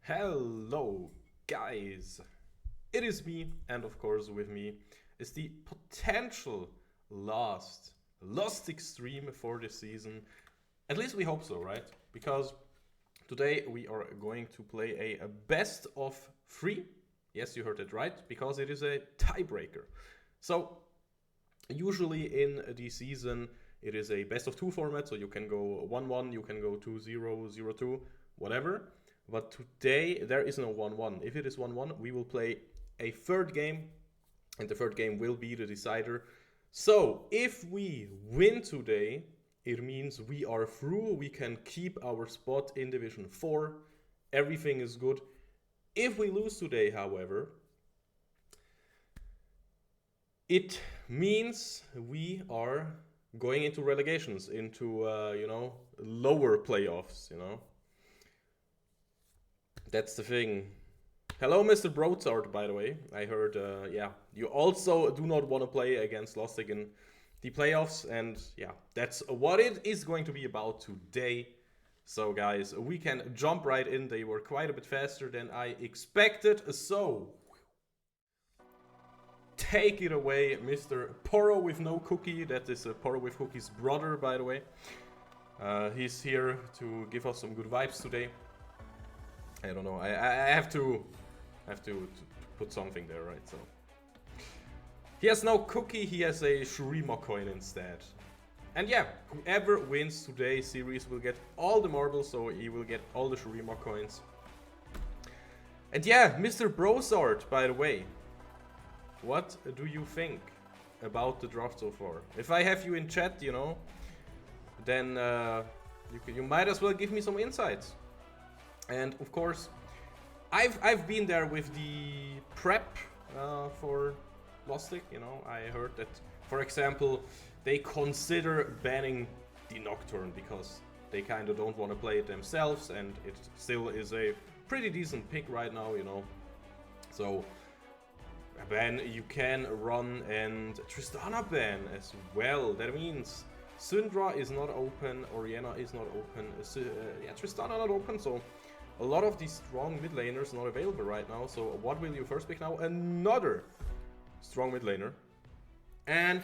Hello, guys. It is me, and of course, with me is the potential last Lostik stream for this season. At least we hope so, right? Because today we are going to play a best of three. Yes, you heard it right, because it is a tiebreaker. So, usually in the season, it is a best of two format, so you can go 1-1, you can go 2-0, 0-2, whatever. But today there is no 1-1. If it is 1-1, we will play a third game, and the third game will be the decider. So if we win today, it means we are through. We can keep our spot in Division 4. Everything is good. If we lose today, however, it means we are going into relegations, into lower playoffs. That's the thing. Hello, Mr. Broadsart, by the way. I heard, you also do not want to play against Lostik in the playoffs. And yeah, that's what it is going to be about today. So, guys, we can jump right in. They were quite a bit faster than I expected. So, take it away, Mr. Poro with no cookie. That is Poro with cookie's brother, by the way. He's here to give us some good vibes today. I don't know. I have to put something there, right? So he has no cookie. He has a Shurima coin instead. And yeah, whoever wins today's series will get all the marbles, so he will get all the Shurima coins. And yeah, Mr. Brosart, by the way, what do you think about the draft so far? If I have you in chat, then you might as well give me some insights. And of course, I've been there with the prep for Lostik. I heard that, for example, they consider banning the Nocturne because they kind of don't want to play it themselves, and it still is a pretty decent pick right now. So ban you can run, and Tristana ban as well. That means Syndra is not open, Oriana is not open, Tristana not open, so a lot of these strong mid laners not available right now. So what will you first pick now? Another strong mid laner. And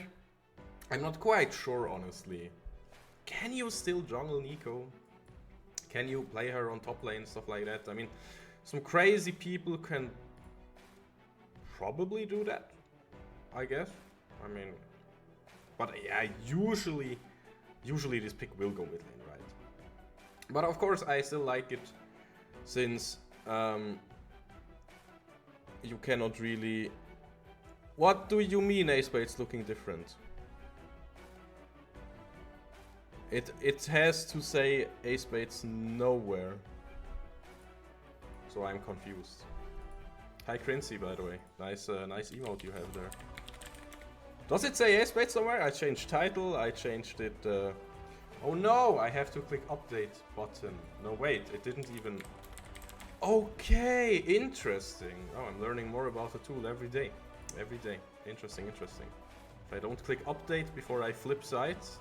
I'm not quite sure, honestly. Can you still jungle Nico? Can you play her on top lane, stuff like that? I mean, some crazy people can probably do that, I guess. I mean, but yeah, usually this pick will go mid lane, right? But of course, I still like it, since you cannot really... What do you mean Ace-Bait's looking different? It has to say Ace-Bait's nowhere. So I'm confused. Hi Crincy, by the way. Nice emote you have there. Does it say Ace-Bait somewhere? I changed title, I changed it... Oh no, I have to click update button. No wait, it didn't even... Okay, interesting. Oh, I'm learning more about the tool every day. Every day. Interesting. If I don't click update before I flip sides,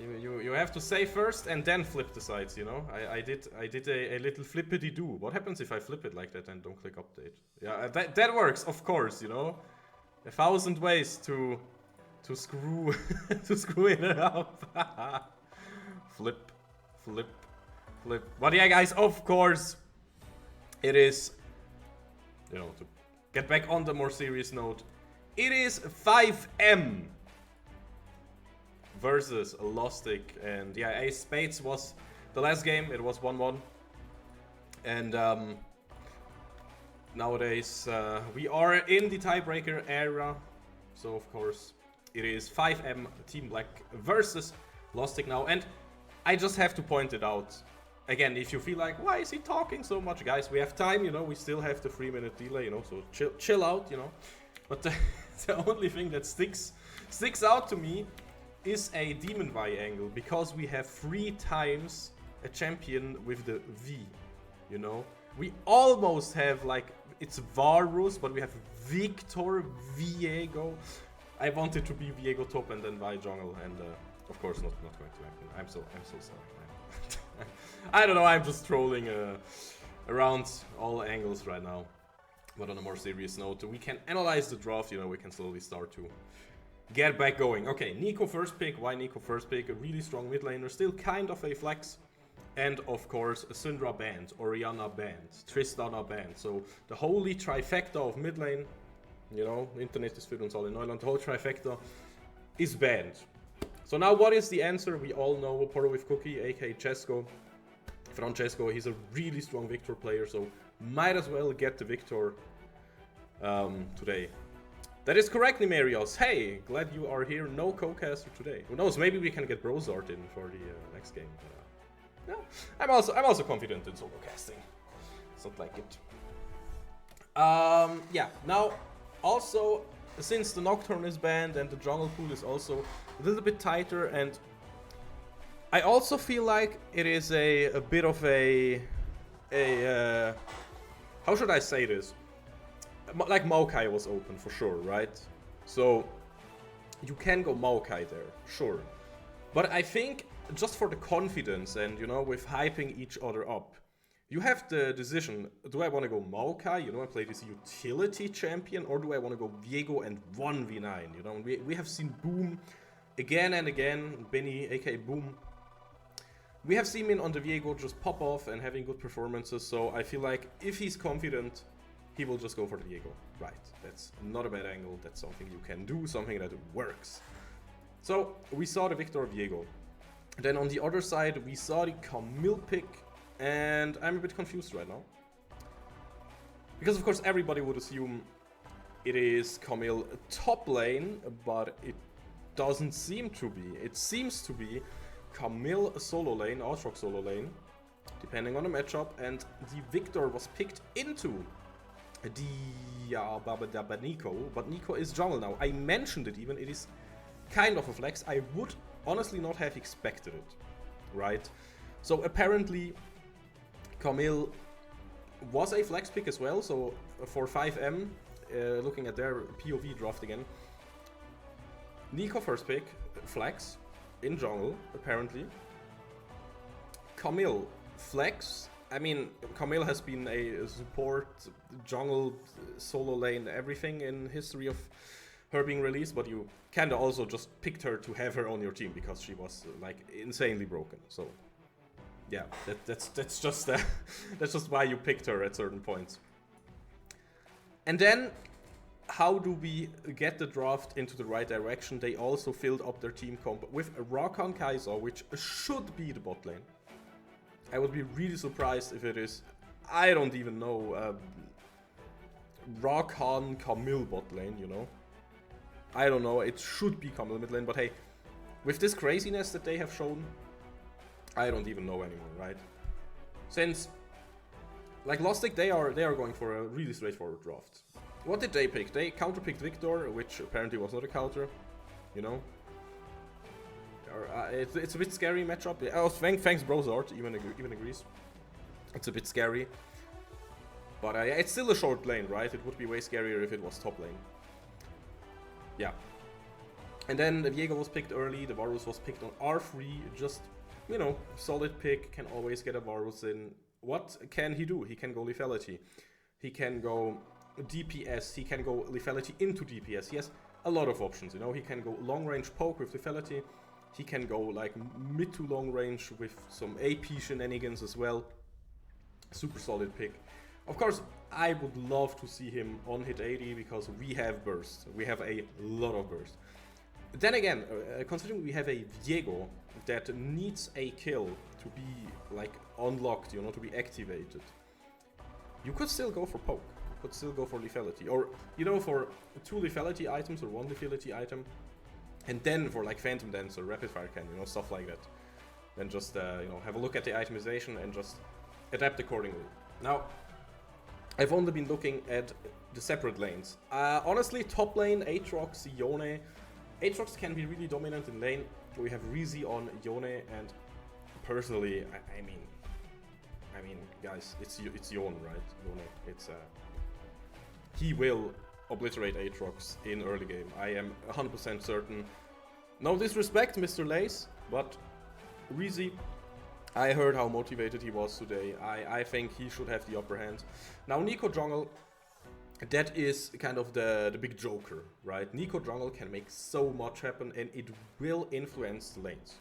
you have to save first and then flip the sides. I did a little flippity do. What happens if I flip it like that and don't click update? Yeah, that works, of course. 1,000 ways to screw to screw it up. Flip. But yeah, guys, of course, it is, to get back on the more serious note, it is 5M versus Lostik. And yeah, Ace Spades was the last game. It was 1-1. And nowadays, we are in the tiebreaker era. So, of course, it is 5M Team Black versus Lostik now. And I just have to point it out. Again, if you feel like, why is he talking so much? Guys, we have time, we still have the 3-minute delay, so chill out, But the only thing that sticks out to me is a Demon Vi angle, because we have 3 times a champion with the V, We almost have, it's Varus, but we have Victor Viego. I wanted to be Viego top and then Vi jungle, and of course not going to happen. I'm so sorry, man. I don't know, I'm just trolling around all angles right now. But on a more serious note, we can analyze the draft, you know, we can slowly start to get back going. Okay, Nico first pick. Why Nico first pick? A really strong mid laner, still kind of a flex. And of course, Syndra banned, Orianna banned, Tristana banned. So the holy trifecta of mid lane, you know, Internet ist für uns alle Neuland, the whole trifecta is banned. So now what is the answer? We all know Poro with Cookie, aka Chesko. Francesco, he's a really strong Victor player, so might as well get the Victor today. That is correct, Nimerios. Hey, glad you are here. No co-caster today. Who knows? Maybe we can get Brozart in for the next game. No, I'm also confident in solo casting. It's not like it. Yeah. Now, also since the Nocturne is banned and the jungle pool is also a little bit tighter, and I also feel like it is a bit of a how should I say this? Like Maokai was open for sure, right? So you can go Maokai there, sure. But I think just for the confidence and, you know, with hyping each other up, you have the decision, do I want to go Maokai, you know, and play this utility champion, or do I want to go Viego and 1v9, you know? We have seen Boom again and again, Benny, aka Boom. We have seen him on the Viego just pop off and having good performances, so I feel like if he's confident, he will just go for the Viego. Right, that's not a bad angle, that's something you can do, something that works. So, we saw the Victor Viego. Then on the other side, we saw the Camille pick, and I'm a bit confused right now. Because of course everybody would assume it is Camille top lane, but it doesn't seem to be. It seems to be Camille solo lane, Aatrox solo lane, depending on the matchup, and the Victor was picked into the Nico, but Nico is jungle now. I mentioned it even, it is kind of a flex. I would honestly not have expected it, right? So apparently Camille was a flex pick as well, so for 5M, looking at their POV draft again, Nico first pick, flex, in jungle, apparently. Camille, flex. I mean, Camille has been a support, jungle, solo lane, everything in history of her being released, but you kinda also just picked her to have her on your team because she was like insanely broken. So yeah, that's just that's just why you picked her at certain points. And then how do we get the draft into the right direction? They also filled up their team comp with a Rakan Kai'Sa, which should be the bot lane. I would be really surprised if it is, I don't even know, Rakan Camille bot lane, you know? I don't know, it should be Camille mid lane, but hey, with this craziness that they have shown, I don't even know anymore, right? Since, like Lostik, they are going for a really straightforward draft. What did they pick? They counterpicked Victor, which apparently was not a counter, you know? It's a bit scary matchup. Oh, thanks Brozart, even agrees. It's a bit scary. But it's still a short lane, right? It would be way scarier if it was top lane. Yeah. And then the Viego was picked early, the Varus was picked on R3, just, you know, solid pick, can always get a Varus in. What can he do? He can go lethality. He can go DPS, he can go lethality into DPS. He has a lot of options, you know? He can go long range poke with lethality. He can go like mid to long range with some AP shenanigans as well. Super solid pick. Of course, I would love to see him on hit 80 because we have burst. We have a lot of burst. Then again, considering we have a Viego that needs a kill to be like unlocked, you know, to be activated, you could still go for poke. You could still go for lethality. Or, you know, for 2 lethality items or 1 lethality item. And then for like Phantom Dance or Rapid Fire Cannon, you know, stuff like that. Then just, you know, have a look at the itemization and just adapt accordingly. Now, I've only been looking at the separate lanes. Honestly, top lane, Aatrox, Yone. Aatrox can be really dominant in lane. We have Rizy on Yone, and personally, I mean, guys, it's Yone, right? Yone, it's he will obliterate Aatrox in early game. I am 100% certain. No disrespect, Mr. Lace, but Rizy I heard how motivated he was today. I think he should have the upper hand. Now Nico Jungle, that is kind of the big joker, right? Nico Jungle can make so much happen and it will influence the lanes.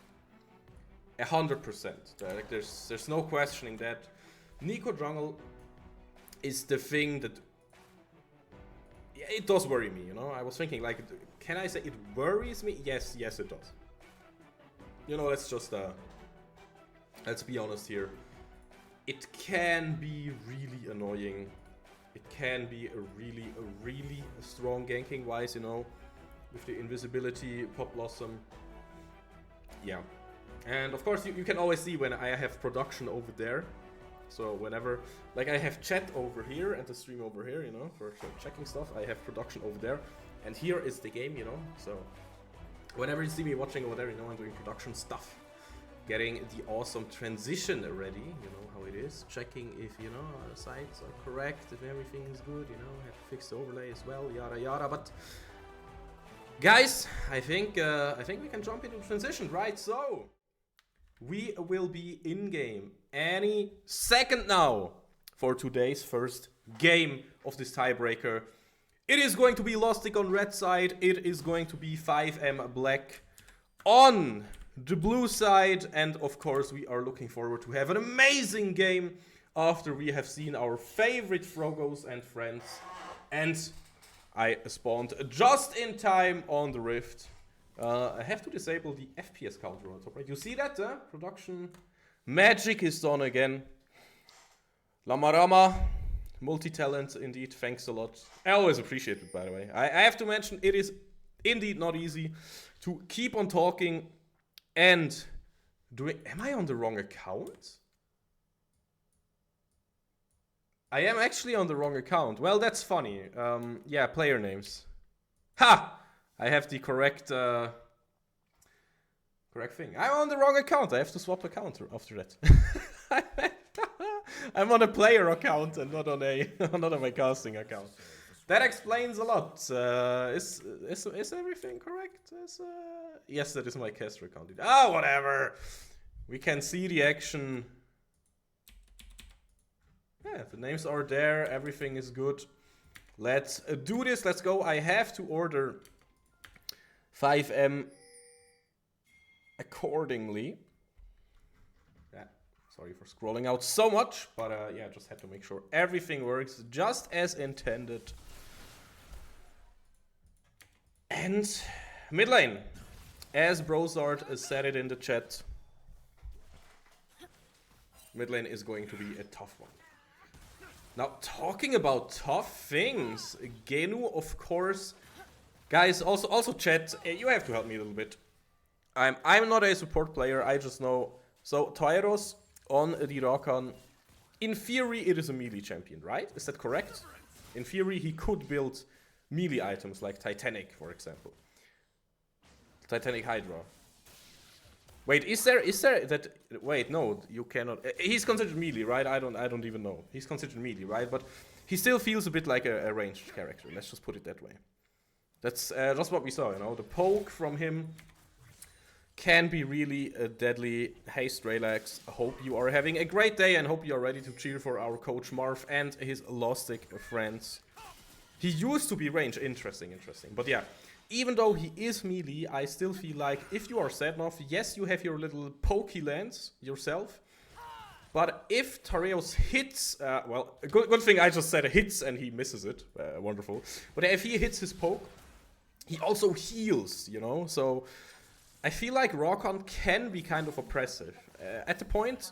100%. Like there's no questioning that. Nico Jungle is the thing that... Yeah, it does worry me, you know? I was thinking, like, can I say it worries me? Yes, it does. You know, let's just... let's be honest here. It can be really annoying. It can be a really strong ganking wise, you know, with the invisibility, Pop Blossom. Yeah. And of course you can always see when I have production over there. So whenever, like I have chat over here and the stream over here, you know, for checking stuff, I have production over there. And here is the game, you know, so whenever you see me watching over there, you know, I'm doing production stuff. Getting the awesome transition ready, you know how it is. Checking if, you know, the sites are correct, if everything is good, you know, have to fix the overlay as well, yada yada. But guys, I think we can jump into transition, right? So we will be in game any second now for today's first game of this tiebreaker. It is going to be Lostik on red side. It is going to be 5M Black on the blue side, and of course we are looking forward to have an amazing game after we have seen our favorite Frogos and friends. And I spawned just in time on the Rift. I have to disable the FPS counter on top, right? You see that? Production magic is done again. Lamarama, multi-talent indeed, thanks a lot. I always appreciate it, by the way. I have to mention, it is indeed not easy to keep on talking. And am I on the wrong account? I am actually on the wrong account. Well, that's funny. Yeah, player names. Ha! I have the correct thing. I'm on the wrong account. I have to swap account after that. I'm on a player account and not on my casting account. That explains a lot. Is everything correct? Yes, that is my caster account. Ah, whatever. We can see the action. Yeah, the names are there. Everything is good. Let's do this. Let's go. I have to order 5M accordingly. Yeah, sorry for scrolling out so much, but yeah, just had to make sure everything works just as intended. And mid lane, as Brozard said it in the chat, mid lane is going to be a tough one. Now, talking about tough things, Genu, of course, guys, also chat, you have to help me a little bit. I'm not a support player, I just know. So, Tyros on the Rakan, in theory, it is a melee champion, right? Is that correct? In theory, he could build melee items like Titanic, for example. Titanic Hydra. Wait, is there that? Wait, no, you cannot. He's considered melee, right? I don't even know. He's considered melee, right? But he still feels a bit like a ranged character. Let's just put it that way. That's just what we saw, you know. The poke from him can be really deadly. Hey, Straylax, I hope you are having a great day and hope you are ready to cheer for our coach Marv and his Lostik friends. He used to be range. Interesting. But yeah, even though he is melee, I still feel like if you are Sednov, yes, you have your little pokey lands yourself. But if Tareos hits, well, good thing I just said hits and he misses it. Wonderful. But if he hits his poke, he also heals, you know? So I feel like Rakan can be kind of oppressive. At the point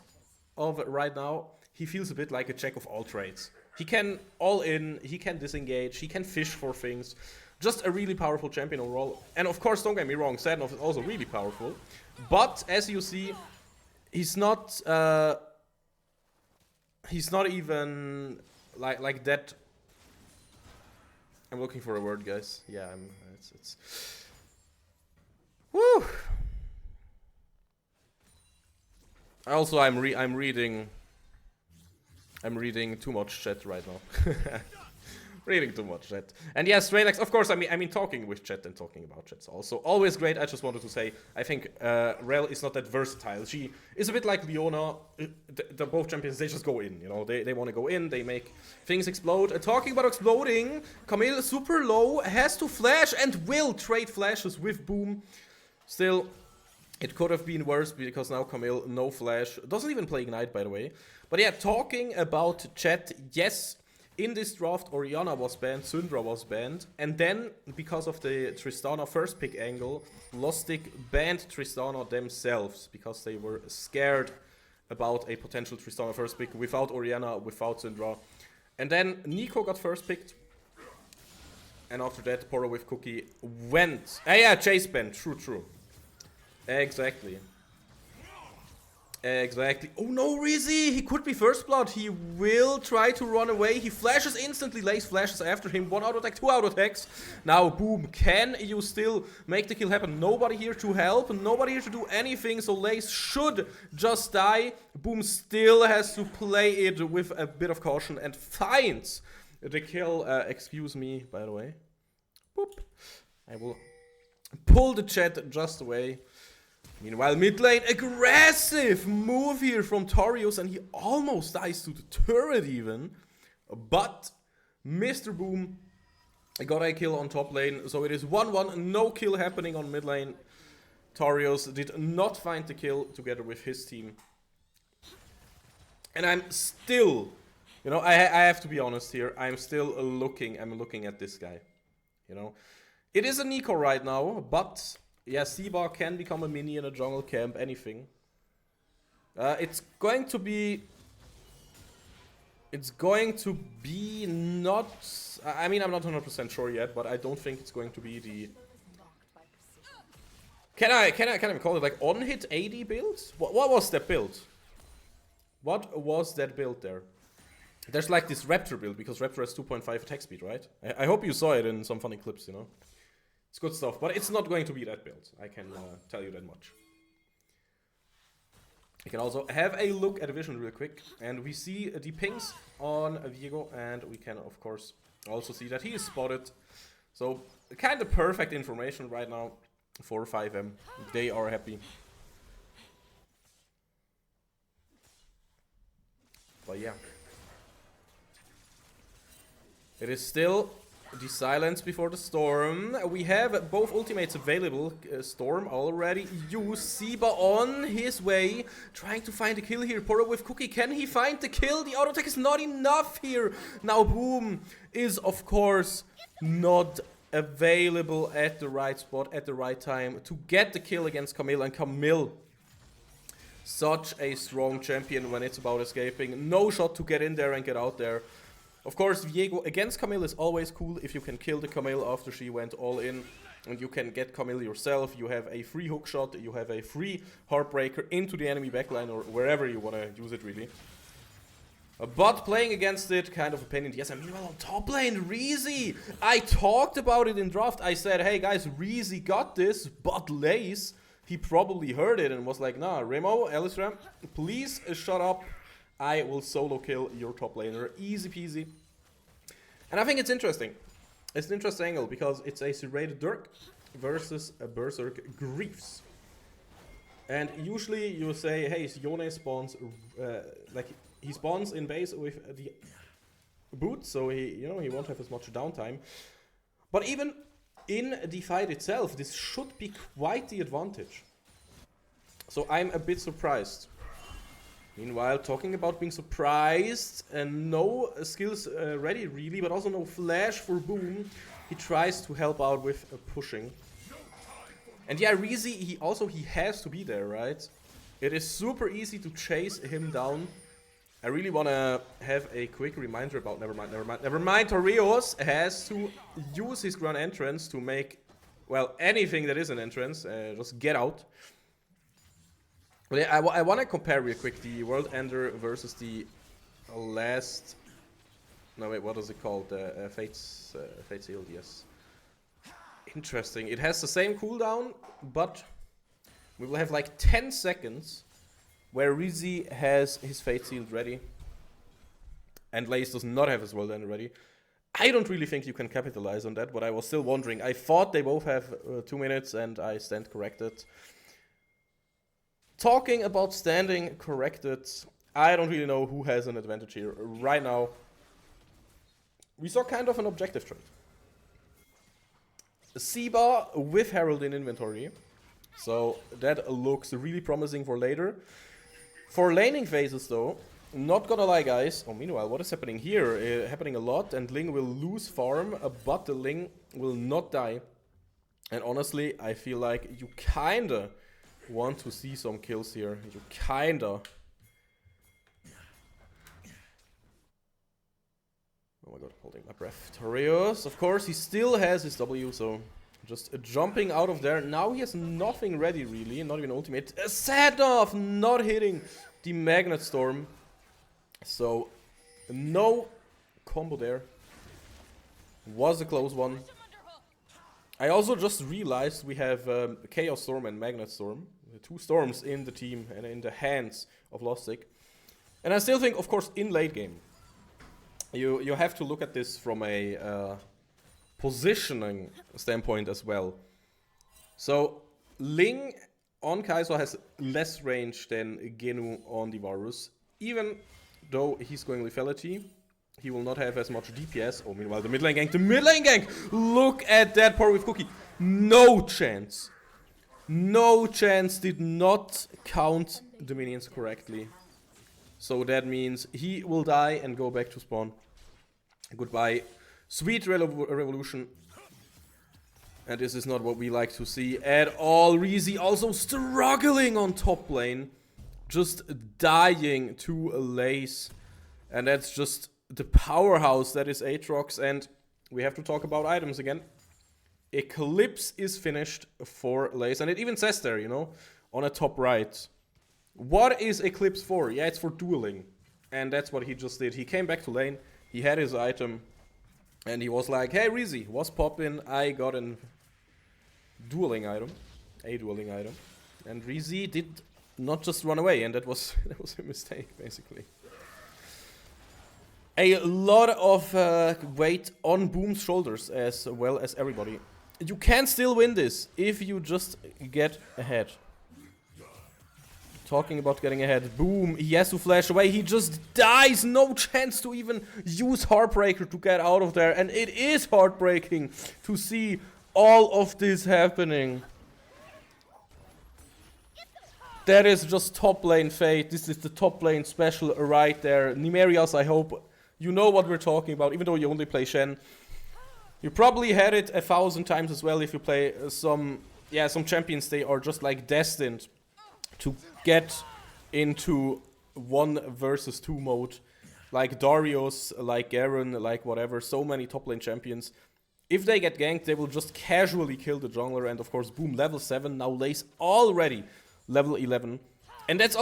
of right now, he feels a bit like a jack of all trades. He can all in, he can disengage, he can fish for things. Just a really powerful champion overall. And of course, don't get me wrong, Sadnov is also really powerful. But as you see, he's not even like that. I'm looking for a word, guys. Yeah, it's woo. Also, I'm reading too much chat right now. Reading too much chat. And yes, Straylex, of course, I mean talking with chat and talking about chat's also always great. I just wanted to say, I think Rel is not that versatile. She is a bit like Leona. The both champions, they just go in, you know. They want to go in, they make things explode. Talking about exploding, Camille super low, has to flash and will trade flashes with Boom. Still, it could have been worse because now Camille, no flash. Doesn't even play Ignite, by the way. But yeah, talking about chat, yes. In this draft, Orianna was banned, Syndra was banned, and then, because of the Tristana first pick angle, Lostik banned Tristana themselves, because they were scared about a potential Tristana first pick without Orianna, without Syndra. And then Nico got first picked, and after that, Poro with Cookie went. Ah yeah, Chase ban, true. Exactly. Exactly. Oh no, Rizzy! He could be first blood. He will try to run away. He flashes instantly. Lace flashes after him. 1 auto attack, 2 auto attacks. Now, Boom. Can you still make the kill happen? Nobody here to help. Nobody here to do anything. So Lace should just die. Boom still has to play it with a bit of caution and finds the kill. Excuse me, by the way. Boop. I will pull the chat just away. Meanwhile, mid lane, aggressive move here from Torius, and he almost dies to the turret even. But Mr. Boom got a kill on top lane, so it is 1-1, no kill happening on mid lane. Torius did not find the kill together with his team. And I'm still, you know, I have to be honest here, I'm looking at this guy, you know. It is a Nico right now, but... yeah, Seabar can become a mini in a jungle camp, anything. It's going to be not... I mean, I'm not 100% sure yet, but I don't think it's going to be the... Can I call it like on-hit AD build? What was that build? What was that build there? There's like this Raptor build, because Raptor has 2.5 attack speed, right? I hope you saw it in some funny clips, you know? It's good stuff, but it's not going to be that build. I can tell you that much. You can also have a look at the vision real quick, and we see the pings on Viego, and we can of course also see that he is spotted. So kind of perfect information right now for 5M. They are happy. But yeah, it is still the silence before the storm. We have both ultimates available. Storm already used. Siba on his way, trying to find a kill here. Poro with Cookie. Can he find the kill? The auto attack is not enough here. Now Boom is of course not available at the right spot at the right time to get the kill against Camille. And Camille, such a strong champion when it's about escaping. No shot to get in there and get out there. Of course, Viego against Camille is always cool if you can kill the Camille after she went all in. And you can get Camille yourself. You have a free hook shot. You have a free heartbreaker into the enemy backline or wherever you want to use it really. But playing against it, kind of a pain in the ass. And meanwhile on top lane, Reezy. I talked about it in draft. I said, hey guys, Reezy got this, but Lace, he probably heard it and was like, nah, Remo, Alisram, please shut up. I will solo kill your top laner. Easy peasy. And I think it's interesting. It's an interesting angle because it's a serrated Dirk versus a Berserk Griefs. And usually you say, hey, Yone spawns, like he spawns in base with the boot, so he won't have as much downtime. But even in the fight itself, this should be quite the advantage. So I'm a bit surprised. Meanwhile, talking about being surprised, and no skills ready really, but also no flash for Boom. He tries to help out with pushing. And yeah, Reezy, he has to be there, right? It is super easy to chase him down. I really want to have a quick reminder about, never mind, Torios has to use his grand entrance to make, well, anything that is an entrance, just get out. But yeah, I want to compare real quick the World Ender versus the last... No, wait, what is it called? Fate's Sealed, yes. Interesting. It has the same cooldown, but we will have like 10 seconds where Rizzy has his Fate Sealed ready. And Lace does not have his World Ender ready. I don't really think you can capitalize on that, but I was still wondering. I thought they both have 2 minutes, and I stand corrected. Talking about standing corrected, I don't really know who has an advantage here. Right now, we saw kind of an objective trade. Siba with Herald in inventory. So that looks really promising for later. For laning phases though, not gonna lie guys. Oh, meanwhile, what is happening here? Happening a lot, and Ling will lose farm, but the Ling will not die. And honestly, I feel like you kinda want to see some kills here. You kinda. Oh my god, holding my breath. Torios, of course, he still has his W, so just jumping out of there. Now he has nothing ready, really, not even ultimate. Set off, not hitting the Magnet Storm. So, no combo there. Was a close one. I also just realized we have Chaos Storm and Magnet Storm. The 2 storms in the team and in the hands of Lostik. And I still think, of course, in late game, you have to look at this from a positioning standpoint as well. So, Ling on Kai'Sa has less range than Genu on the Varus. Even though he's going lethality, he will not have as much DPS. Oh, meanwhile, the mid lane gank, Look at that power with Cookie. No chance. No chance, did not count the minions correctly. So that means he will die and go back to spawn. Goodbye. Sweet revolution. And this is not what we like to see at all. Reezy also struggling on top lane. Just dying to a lace. And that's just the powerhouse that is Aatrox. And we have to talk about items again. Eclipse is finished for lace. And it even says there, you know, on a top right. What is Eclipse for? Yeah, it's for dueling. And that's what he just did. He came back to lane. He had his item. And he was like, hey Reezy, what's poppin'? I got a dueling item. And Reezy did not just run away, and that was a mistake, basically. A lot of weight on Boom's shoulders, as well as everybody. You can still win this if you just get ahead. Talking about getting ahead. Boom, he has to flash away. He just dies. No chance to even use Heartbreaker to get out of there. And it is heartbreaking to see all of this happening. That is just top lane fate. This is the top lane special right there. Nimerias, I hope you know what we're talking about, even though you only play Shen. You probably had it 1,000 times as well if you play some champions. They are just like destined to get into 1 versus 2 mode. Like Darius, like Garen, like whatever. So many top lane champions. If they get ganked, they will just casually kill the jungler. And of course, boom, level 7. Now Lace already level 11. And that's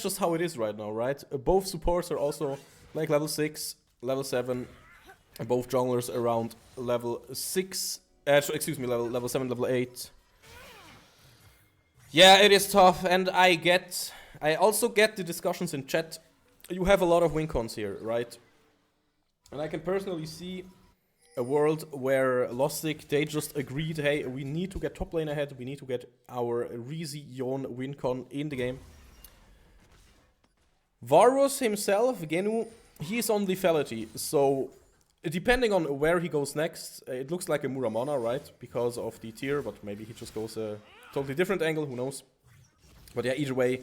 just how it is right now, right? Both supports are also like level 6, level 7. Both junglers around level 6. Level 7, level 8. Yeah, it is tough, and I also get the discussions in chat. You have a lot of win cons here, right? And I can personally see a world where Lostik, they just agreed, hey, we need to get top lane ahead, we need to get our Reezy Yon win con in the game. Varus himself, Genu, he's on lethality, so depending on where he goes next, it looks like a Muramana, right? Because of the tier, but maybe he just goes a totally different angle, who knows. But yeah, either way,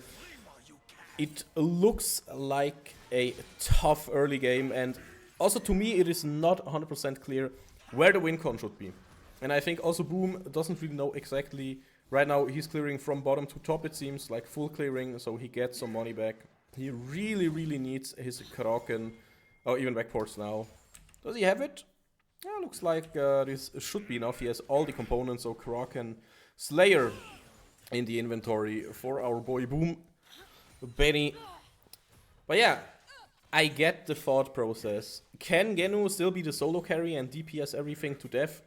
it looks like a tough early game, and also to me it is not 100% clear where the win con should be. And I think also Boom doesn't really know exactly. Right now he's clearing from bottom to top, it seems, like full clearing, so he gets some money back. He really needs his Kraken. Oh, even backports now. Does he have it? Yeah, looks like this should be enough. He has all the components, so Kraken, Slayer in the inventory for our boy Boom. Benny. But yeah, I get the thought process. Can Genu still be the solo carry and DPS everything to death?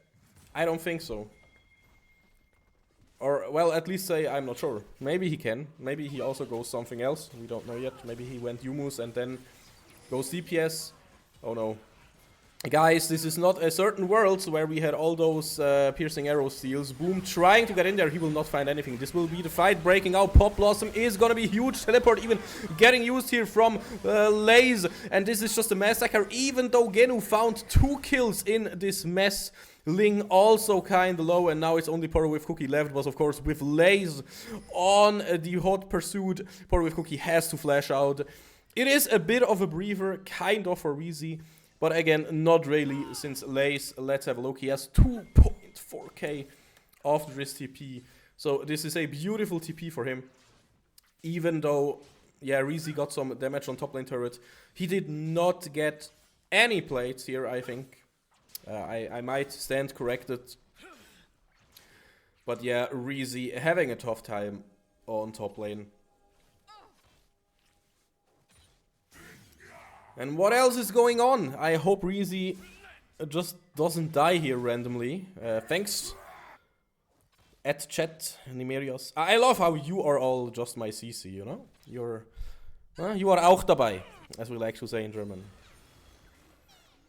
I don't think so. Or, well, at least say I'm not sure. Maybe he can. Maybe he also goes something else. We don't know yet. Maybe he went Yumus and then goes DPS. Oh no. Guys, this is not a certain world where we had all those piercing arrow steals. Boom, trying to get in there, he will not find anything. This will be the fight breaking out. Pop Blossom is gonna be huge. Teleport even getting used here from Laze. And this is just a massacre, even though Genu found 2 kills in this mess. Ling also kinda low, and now it's only Poro with Cookie left. Was of course with Laze on the hot pursuit. Poro with Cookie has to flash out. It is a bit of a breather, kind of for Reezy. But again, not really, since Lace, let's have a look, he has 2.4k after his TP. So this is a beautiful TP for him. Even though, yeah, Reezy got some damage on top lane turret. He did not get any plates here, I think. I might stand corrected. But yeah, Reezy having a tough time on top lane. And what else is going on? I hope Reezy just doesn't die here randomly. Thanks. At chat, Nimerios. I love how you are all just my CC, you know? You are auch dabei, as we like to say in German.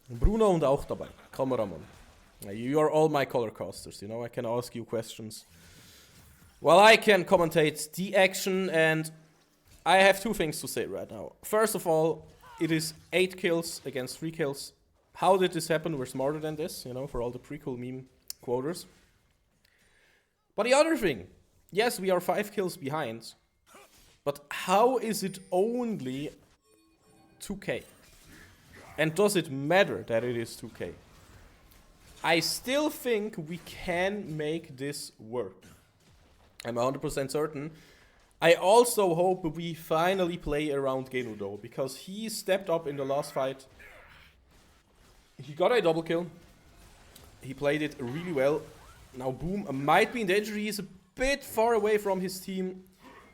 Bruno und auch dabei. Kameramann. You are all my color casters, you know? I can ask you questions. Well, I can commentate the action, and I have 2 things to say right now. First of all, it is 8 kills against 3 kills. How did this happen? We're smarter than this, you know, for all the pre-cool meme quoters. But the other thing, yes, we are 5 kills behind, but how is it only 2k? And does it matter that it is 2k? I still think we can make this work. I'm 100% certain. I also hope we finally play around Genu though, because he stepped up in the last fight. He got a double kill. He played it really well. Now Boom might be in danger. He is a bit far away from his team.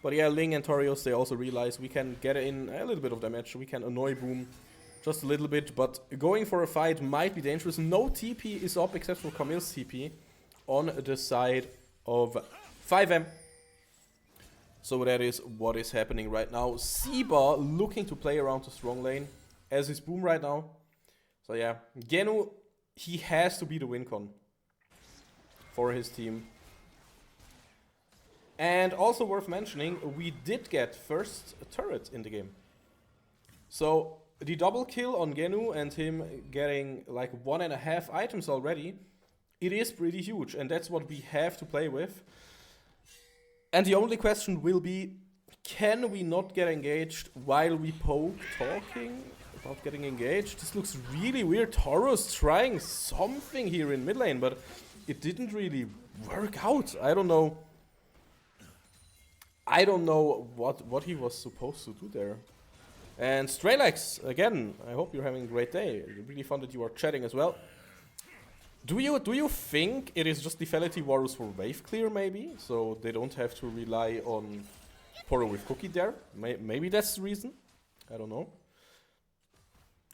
But yeah, Ling and Torios, they also realize we can get in a little bit of damage. We can annoy Boom just a little bit, but going for a fight might be dangerous. No TP is up except for Camille's TP on the side of 5M. So that is what is happening right now. Siba looking to play around the strong lane, as is Boom right now. So yeah, Genu, he has to be the win con for his team. And also worth mentioning, we did get first turret in the game. So the double kill on Genu and him getting like 1.5 items already, it is pretty huge, and that's what we have to play with. And the only question will be, can we not get engaged while we poke, talking about getting engaged? This looks really weird. Tauros trying something here in mid lane, but it didn't really work out. I don't know what he was supposed to do there. And Strelex, again, I hope you're having a great day. Really fun that you are chatting as well. Do you think it is just Lethality Warriors for wave clear, maybe? So they don't have to rely on Poro with Cookie there? Maybe that's the reason? I don't know.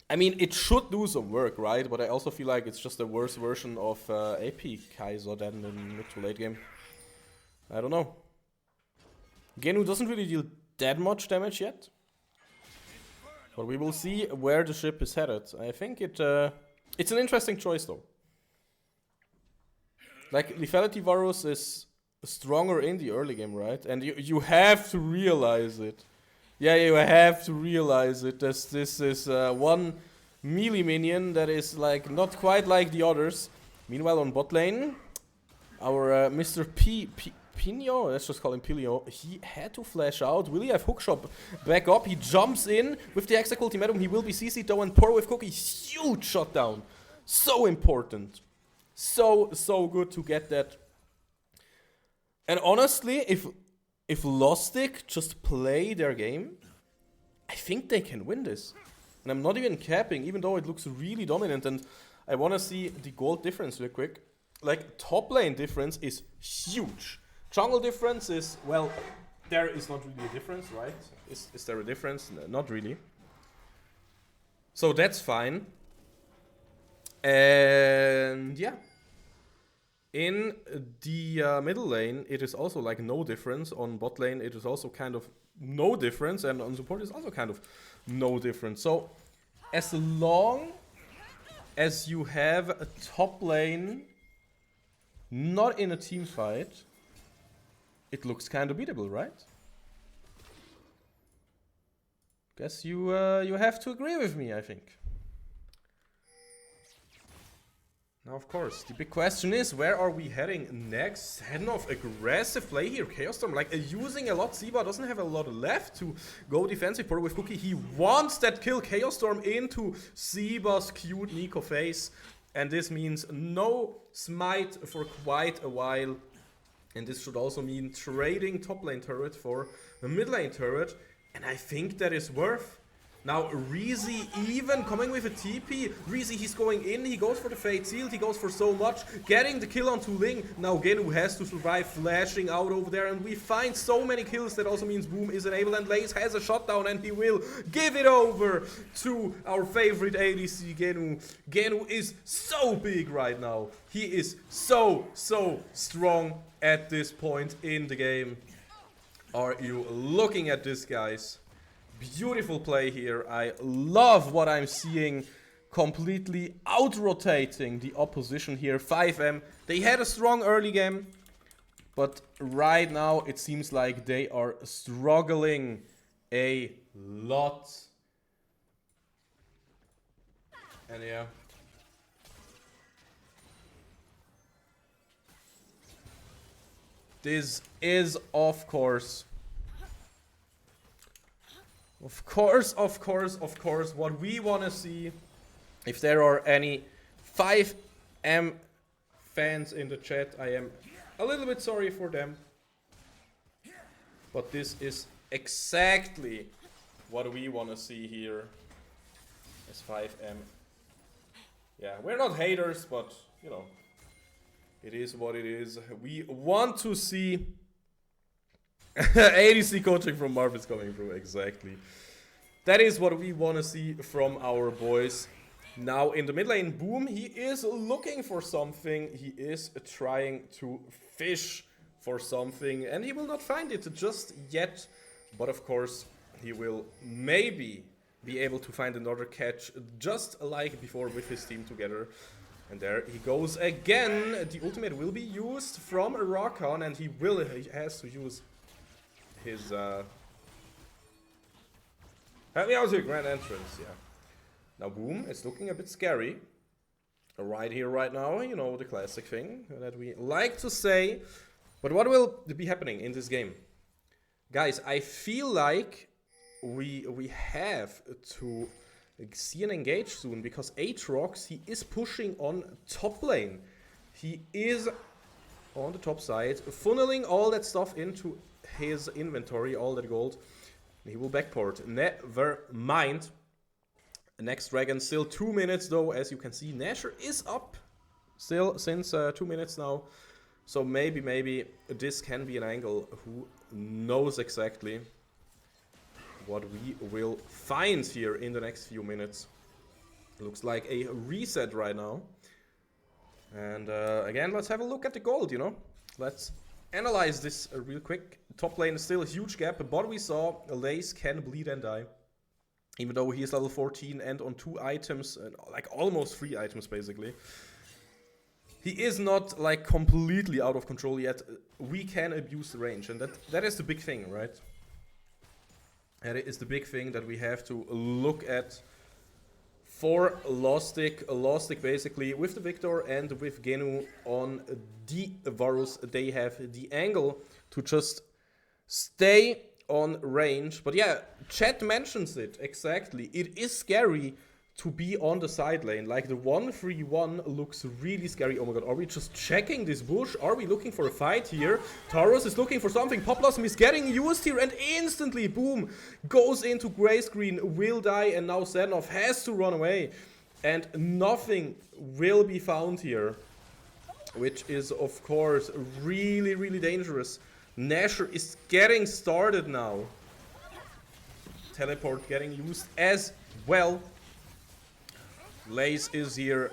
I mean, it should do some work, right? But I also feel like it's just a worse version of AP Kaiser than in mid to late game. I don't know. Genu doesn't really deal that much damage yet. But we will see where the ship is headed. I think it's an interesting choice, though. Like, Lethality Varus is stronger in the early game, right? And you have to realize it. Yeah, you have to realize it. This is one melee minion that is like not quite like the others. Meanwhile, on bot lane, our Mr. Pino, let's just call him Pilio, he had to flash out. Will he have hookshot back up? He jumps in with the extra ultimatum. He will be CC'd though, and Poro with Cookie, huge shutdown. So important. So good to get that. And honestly, if Lostik just play their game, I think they can win this. And I'm not even capping, even though it looks really dominant. And I want to see the gold difference real quick. Like, top lane difference is huge. Jungle difference is, well, there is not really a difference, right? Is there a difference? No, not really. So that's fine. And yeah. In the middle lane, it is also like no difference. On bot lane, it is also kind of no difference. And on support, it's also kind of no difference. So as long as you have a top lane not in a team fight, it looks kind of beatable, right? Guess you have to agree with me, I think. Now, of course, the big question is, where are we heading next? Heading off aggressive play here. Chaos Storm, like, using a lot. Siba doesn't have a lot left to go defensive for with Cookie. He wants that kill. Chaos Storm into Siba's cute Nico face. And this means no smite for quite a while. And this should also mean trading top lane turret for a mid lane turret. And I think that is worth. Now, Reezy even coming with a TP. Reezy, he's going in, he goes for the Fate Sealed, he goes for so much, getting the kill onto Ling. Now Genu has to survive, flashing out over there, and we find so many kills. That also means Boom is enabled, and Lace has a shutdown, and he will give it over to our favorite ADC, Genu. Genu is so big right now. He is so strong at this point in the game. Are you looking at this, guys? Beautiful play here. I love what I'm seeing. Completely out-rotating the opposition here. 5M. They had a strong early game, but right now it seems like they are struggling a lot. And yeah. This is, of course, what we want to see. If there are any 5M fans in the chat, I am a little bit sorry for them. But this is exactly what we want to see here as 5M. Yeah, we're not haters, but, you know, it is what it is. We want to see ADC coaching from Marv is coming through, exactly. That is what we want to see from our boys. Now in the mid lane, Boom, he is looking for something. He is trying to fish for something, and he will not find it just yet. But of course, he will maybe be able to find another catch, just like before with his team together. And there he goes again. The ultimate will be used from Rakan, and he has to use his help me out here, grand entrance, yeah. Now Boom is looking a bit scary. Right here, right now, you know, the classic thing that we like to say. But what will be happening in this game? Guys, I feel like we have to see an engage soon, because Aatrox, he is pushing on top lane. He is on the top side, funneling all that stuff into his inventory, all that gold. He will backport. Never mind. Next dragon, still 2 minutes though, as you can see. Nasher is up still since 2 minutes now. So maybe this can be an angle. Who knows exactly what we will find here in the next few minutes. Looks like a reset right now. And again, let's have a look at the gold, you know. Let's analyze this real quick. Top lane is still a huge gap, but we saw Lace can bleed and die. Even though he is level 14 and on 2 items, like almost 3 items basically. He is not like completely out of control yet. We can abuse the range, and that is the big thing, right? That is the big thing that we have to look at for Lostik. Lostik basically with the Victor and with Genu on the Varus, they have the angle to just stay on range. But yeah, chat mentions it exactly. It is scary to be on the side lane. Like the 1-3-1 looks really scary. Oh my god, are we just checking this bush? Are we looking for a fight here? Taurus is looking for something. Pop Blossom is getting used here, and instantly, Boom, goes into gray screen, will die, and now Senov has to run away. And nothing will be found here, which is, of course, really, really dangerous. Nasher is getting started now. Teleport getting used as well. Lace is here.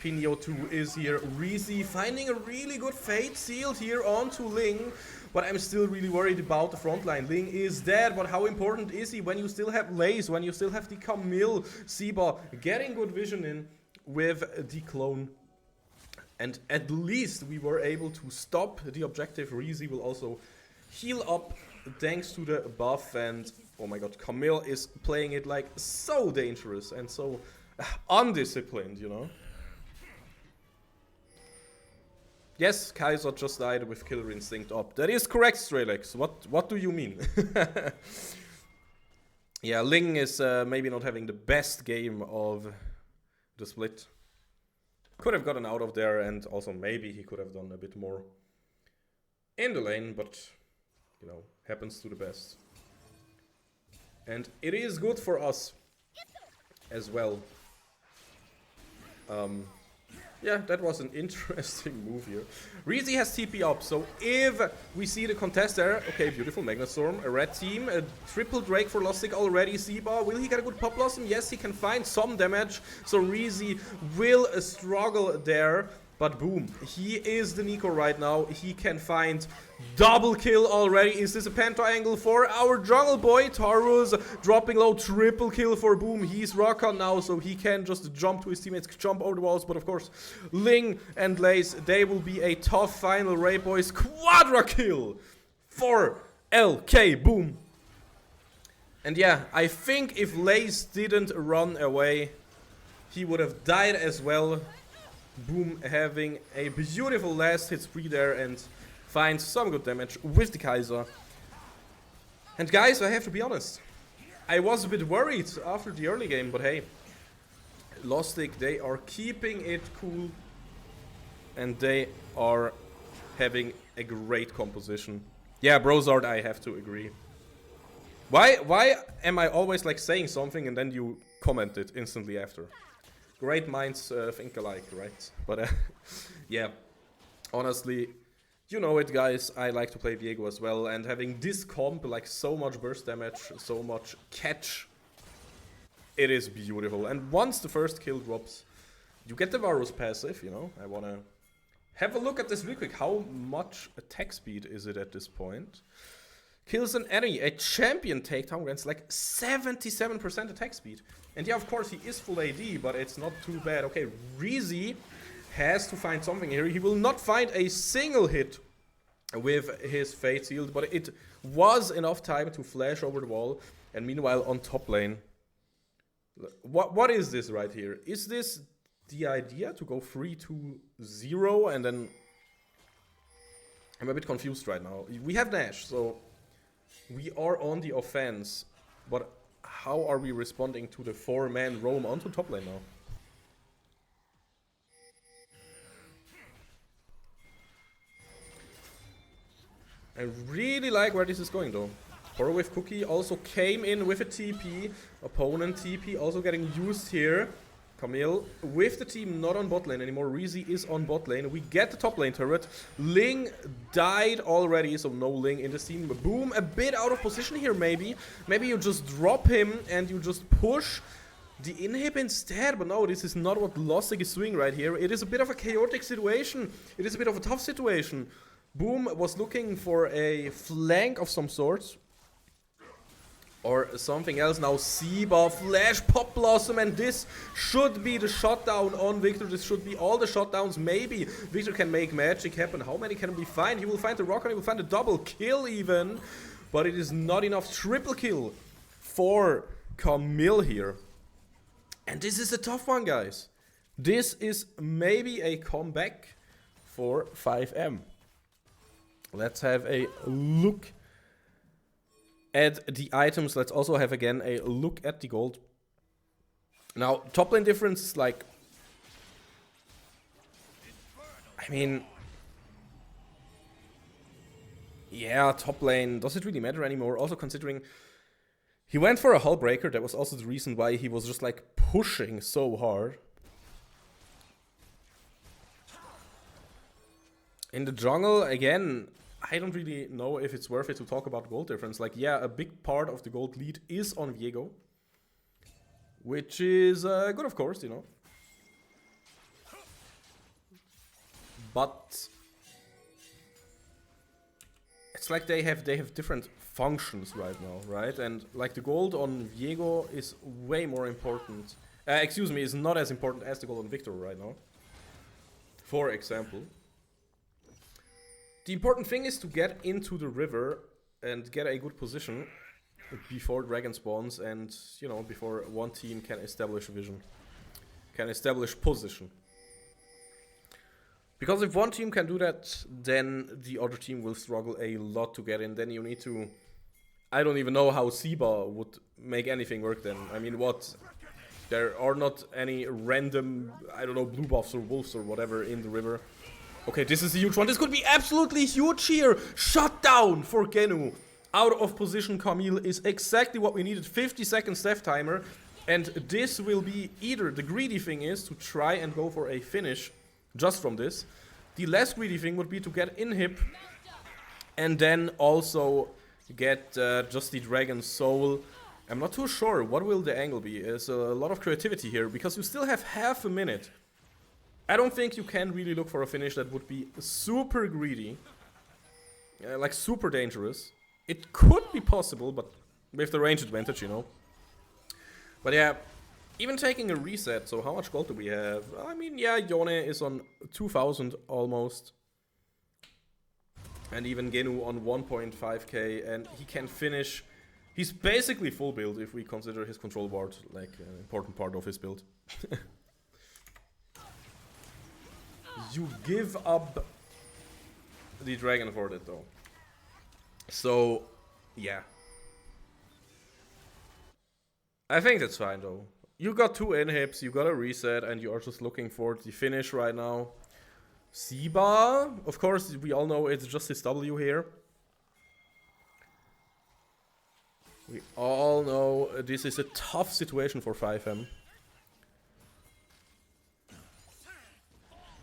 Pinio 2 is here. Reezy finding a really good Fate Sealed here onto Ling. But I'm still really worried about the front line. Ling is dead, but how important is he when you still have Lace, when you still have the Camille? Siba getting good vision in. with the clone. And at least we were able to stop the objective. Reezy will also heal up thanks to the buff. And oh my god, Camille is playing it like so dangerous and so undisciplined, you know. Yes, Kaiser just died with Killer Instinct up. That is correct, Strelex. What do you mean? Yeah, Ling is maybe not having the best game of the split. Could have gotten out of there, and also maybe he could have done a bit more in the lane, but, you know, happens to the best. And it is good for us as well. Yeah, that was an interesting move here. Reezy has TP up, so if we see the contest there, okay, beautiful Magnet Storm, a red team, a triple Drake for Lostik already. Zeba, will he get a good Pop Blossom? Yes, he can find some damage, so Reezy will struggle there. But boom, he is the Nico right now. He can find double kill already. Is this a penta angle for our jungle boy? Taurus dropping low, triple kill for Boom. He's Rakan now, so he can just jump to his teammates, jump over the walls. But of course, Ling and Lace, they will be a tough final. Ray boys, quadra kill for LK Boom. And yeah, I think if Lace didn't run away, he would have died as well. Boom having a beautiful last hit spree there and finds some good damage with the Kaiser. And guys, I have to be honest, I was a bit worried after the early game, but hey, Lostik, they are keeping it cool and they are having a great composition. Yeah, Brozard, I have to agree. Why am I always like saying something and then you comment it instantly after? Great minds think alike, right? But yeah, honestly, you know it, guys. I like to play Viego as well, and having this comp, like so much burst damage, so much catch, it is beautiful. And once the first kill drops, you get the Varus passive, you know. I wanna have a look at this real quick. How much attack speed is it at this point? Kills an enemy, a champion takedown grants like 77% attack speed. And yeah, of course, he is full AD, but it's not too bad. Okay, Reezy has to find something here. He will not find a single hit with his Fate Sealed, but it was enough time to flash over the wall. And meanwhile, on top lane, what is this right here? Is this the idea to go 3-2-0 and then... I'm a bit confused right now. We have Nash, so we are on the offense, but how are we responding to the 4-man roam onto top lane now? I really like where this is going though. Horror with Cookie also came in with a TP. Opponent TP also getting used here. Camille with the team not on bot lane anymore. Reezy is on bot lane. We get the top lane turret. Ling died already, so no Ling in the team. Boom, a bit out of position here maybe. Maybe you just drop him and you just push the inhib instead. But no, this is not what Lostik is doing right here. It is a bit of a chaotic situation. It is a bit of a tough situation. Boom was looking for a flank of some sorts. Or something else. Now Zeba, Flash, Pop Blossom, and this should be the shutdown on Victor. This should be all the shutdowns. Maybe Victor can make magic happen. How many can we find? He will find the rock, he will find a double kill even. But it is not enough. Triple kill for Camille here. And this is a tough one, guys. This is maybe a comeback for 5M. Let's have a look at the items. Let's also have again a look at the gold. Now, top lane difference is like... I mean... Yeah, top lane, does it really matter anymore? Also considering he went for a hull breaker. That was also the reason why he was just like pushing so hard. In the jungle, again, I don't really know if it's worth it to talk about gold difference. Like, yeah, a big part of the gold lead is on Viego. Which is good, of course, you know. But it's like they have different functions right now, right? And like the gold on Viego is way more important excuse me, is not as important as the golden victory right now. For example. The important thing is to get into the river and get a good position before dragon spawns and, you know, before one team can establish vision. Can establish position. Because if one team can do that, then the other team will struggle a lot to get in. Then you need to... I don't even know how Siba would make anything work then. I mean, what? There are not any random, I don't know, blue buffs or wolves or whatever in the river. Okay, this is a huge one. This could be absolutely huge here. Shut down for Genu. Out of position Camille is exactly what we needed. 50 seconds death timer. And this will be either the greedy thing is to try and go for a finish just from this. The less greedy thing would be to get inhib and then also get just the Dragon Soul. I'm not too sure what will the angle be. There's a lot of creativity here because you still have half a minute. I don't think you can really look for a finish that would be super greedy. Like super dangerous. It could be possible, but with the range advantage, you know. But yeah, even taking a reset, so how much gold do we have? I mean, yeah, Yone is on 2000 almost. And even Genu on 1.5k, and he can finish. He's basically full build if we consider his control ward like an important part of his build. You give up the dragon for it though. So, yeah. I think that's fine though. You got 2 inhibs, you got a reset, and you are just looking for the finish right now. Siba, of course, we all know it's just his W here. We all know this is a tough situation for 5M.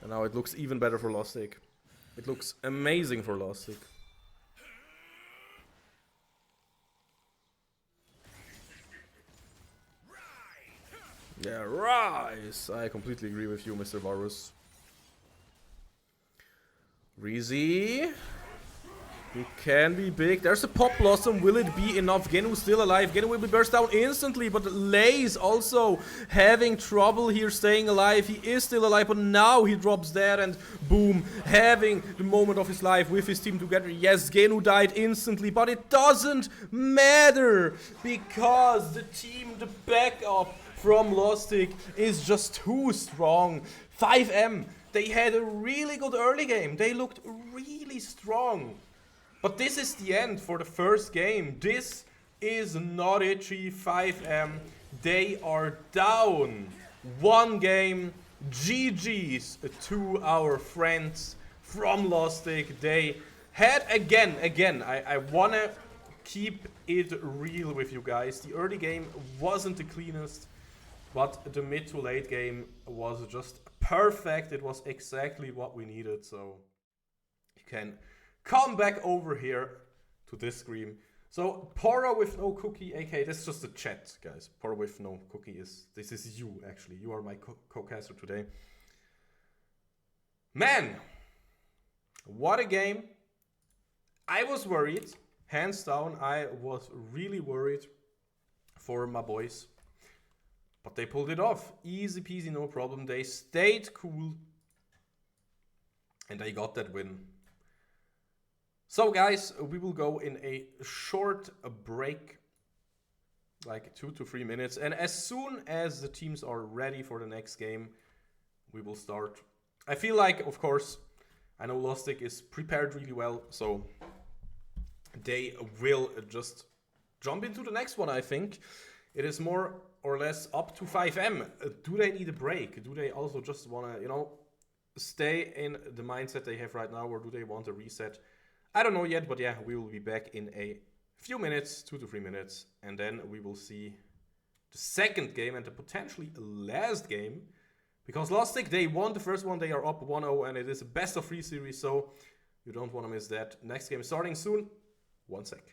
And now it looks even better for Lostik. It looks amazing for Lostik. Yeah, rise! I completely agree with you, Mr. Varus. Reezy. He can be big. There's a Pop Blossom. Will it be enough? Genu still alive. Genu will be burst down instantly, but Lays also having trouble here staying alive. He is still alive, but now he drops there and boom, having the moment of his life with his team together. Yes, Genu died instantly, but it doesn't matter because the team, the backup from Lostik is just too strong. 5M, they had a really good early game. They looked really strong. But this is the end for the first game. This is not it, G5M. They are down. 1 game. GG's to our friends from Lostik. They had again, I wanna keep it real with you guys. The early game wasn't the cleanest, but the mid to late game was just perfect. It was exactly what we needed, so you can come back over here to this screen. So, Poro with no cookie, aka, this is just a chat, guys. Poro with no cookie this is you, actually. You are my co-caster today. Man, what a game. I was worried, hands down, I was really worried for my boys. But they pulled it off. Easy peasy, no problem. They stayed cool. And they got that win. So guys, we will go in a short break, like 2 to 3 minutes, and as soon as the teams are ready for the next game, we will start. I feel like, of course, I know Lostik is prepared really well, so they will just jump into the next one, I think. It is more or less up to 5M. Do they need a break? Do they also just want to, you know, stay in the mindset they have right now, or do they want a reset? I don't know yet, but yeah, we will be back in a few minutes, 2 to 3 minutes, and then we will see the second game and the potentially last game. Because Lostik, they won the first one, they are up 1-0, and it is a best of 3 series, so you don't want to miss that. Next game is starting soon. 1 sec.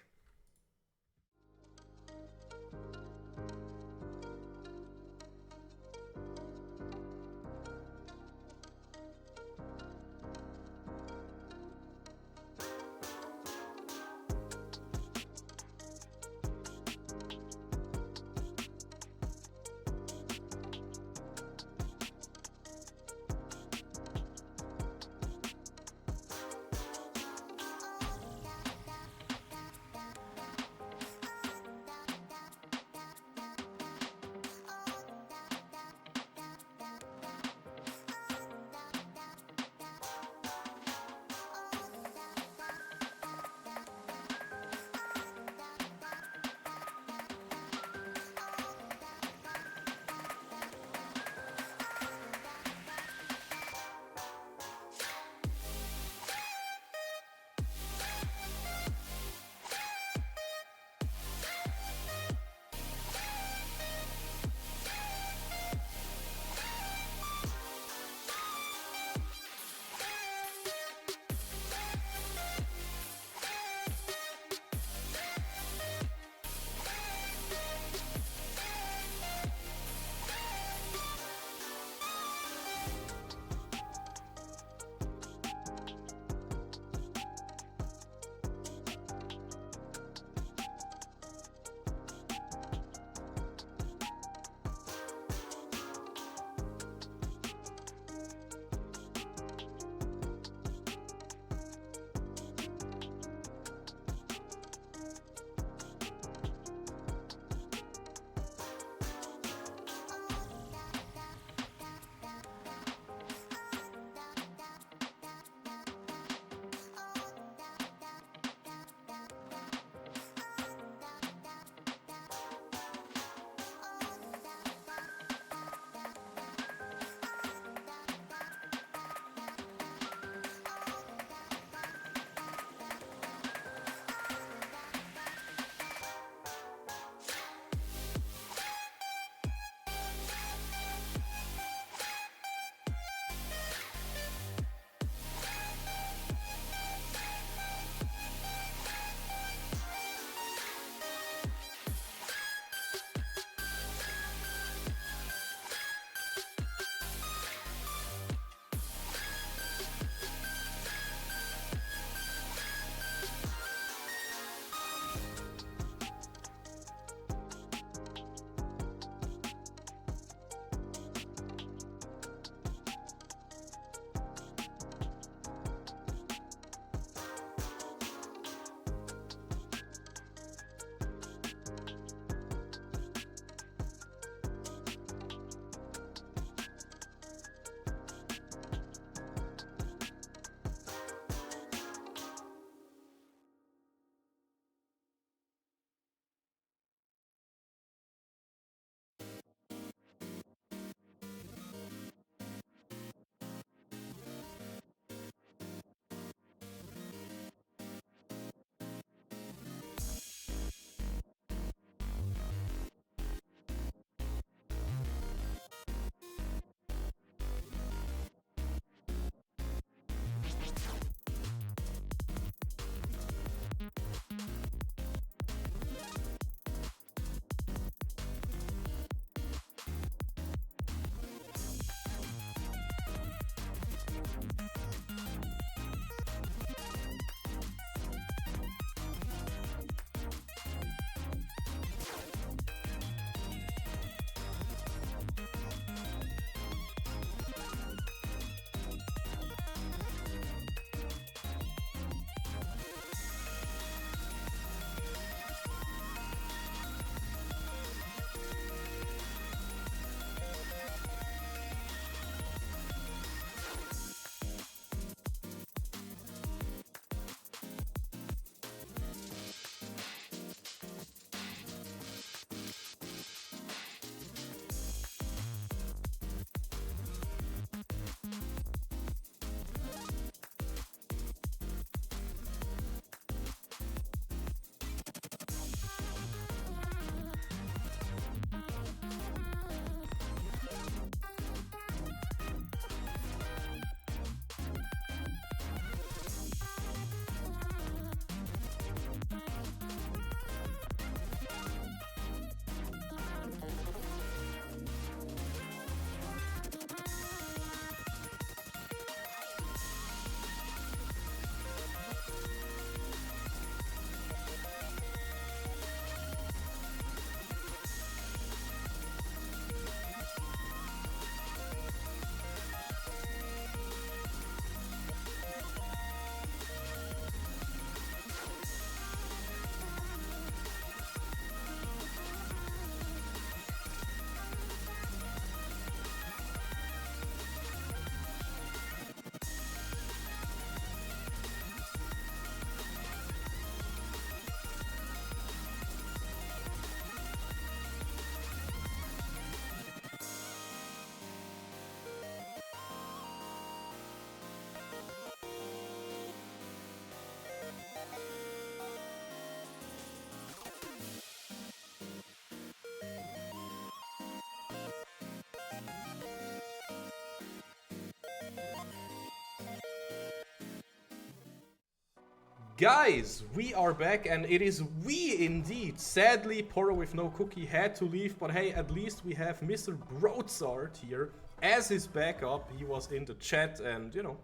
Guys, we are back, and it is we indeed. Sadly, Poro with no cookie had to leave, but hey, at least we have Mr. Broadsart here as his backup. He was in the chat, and you know,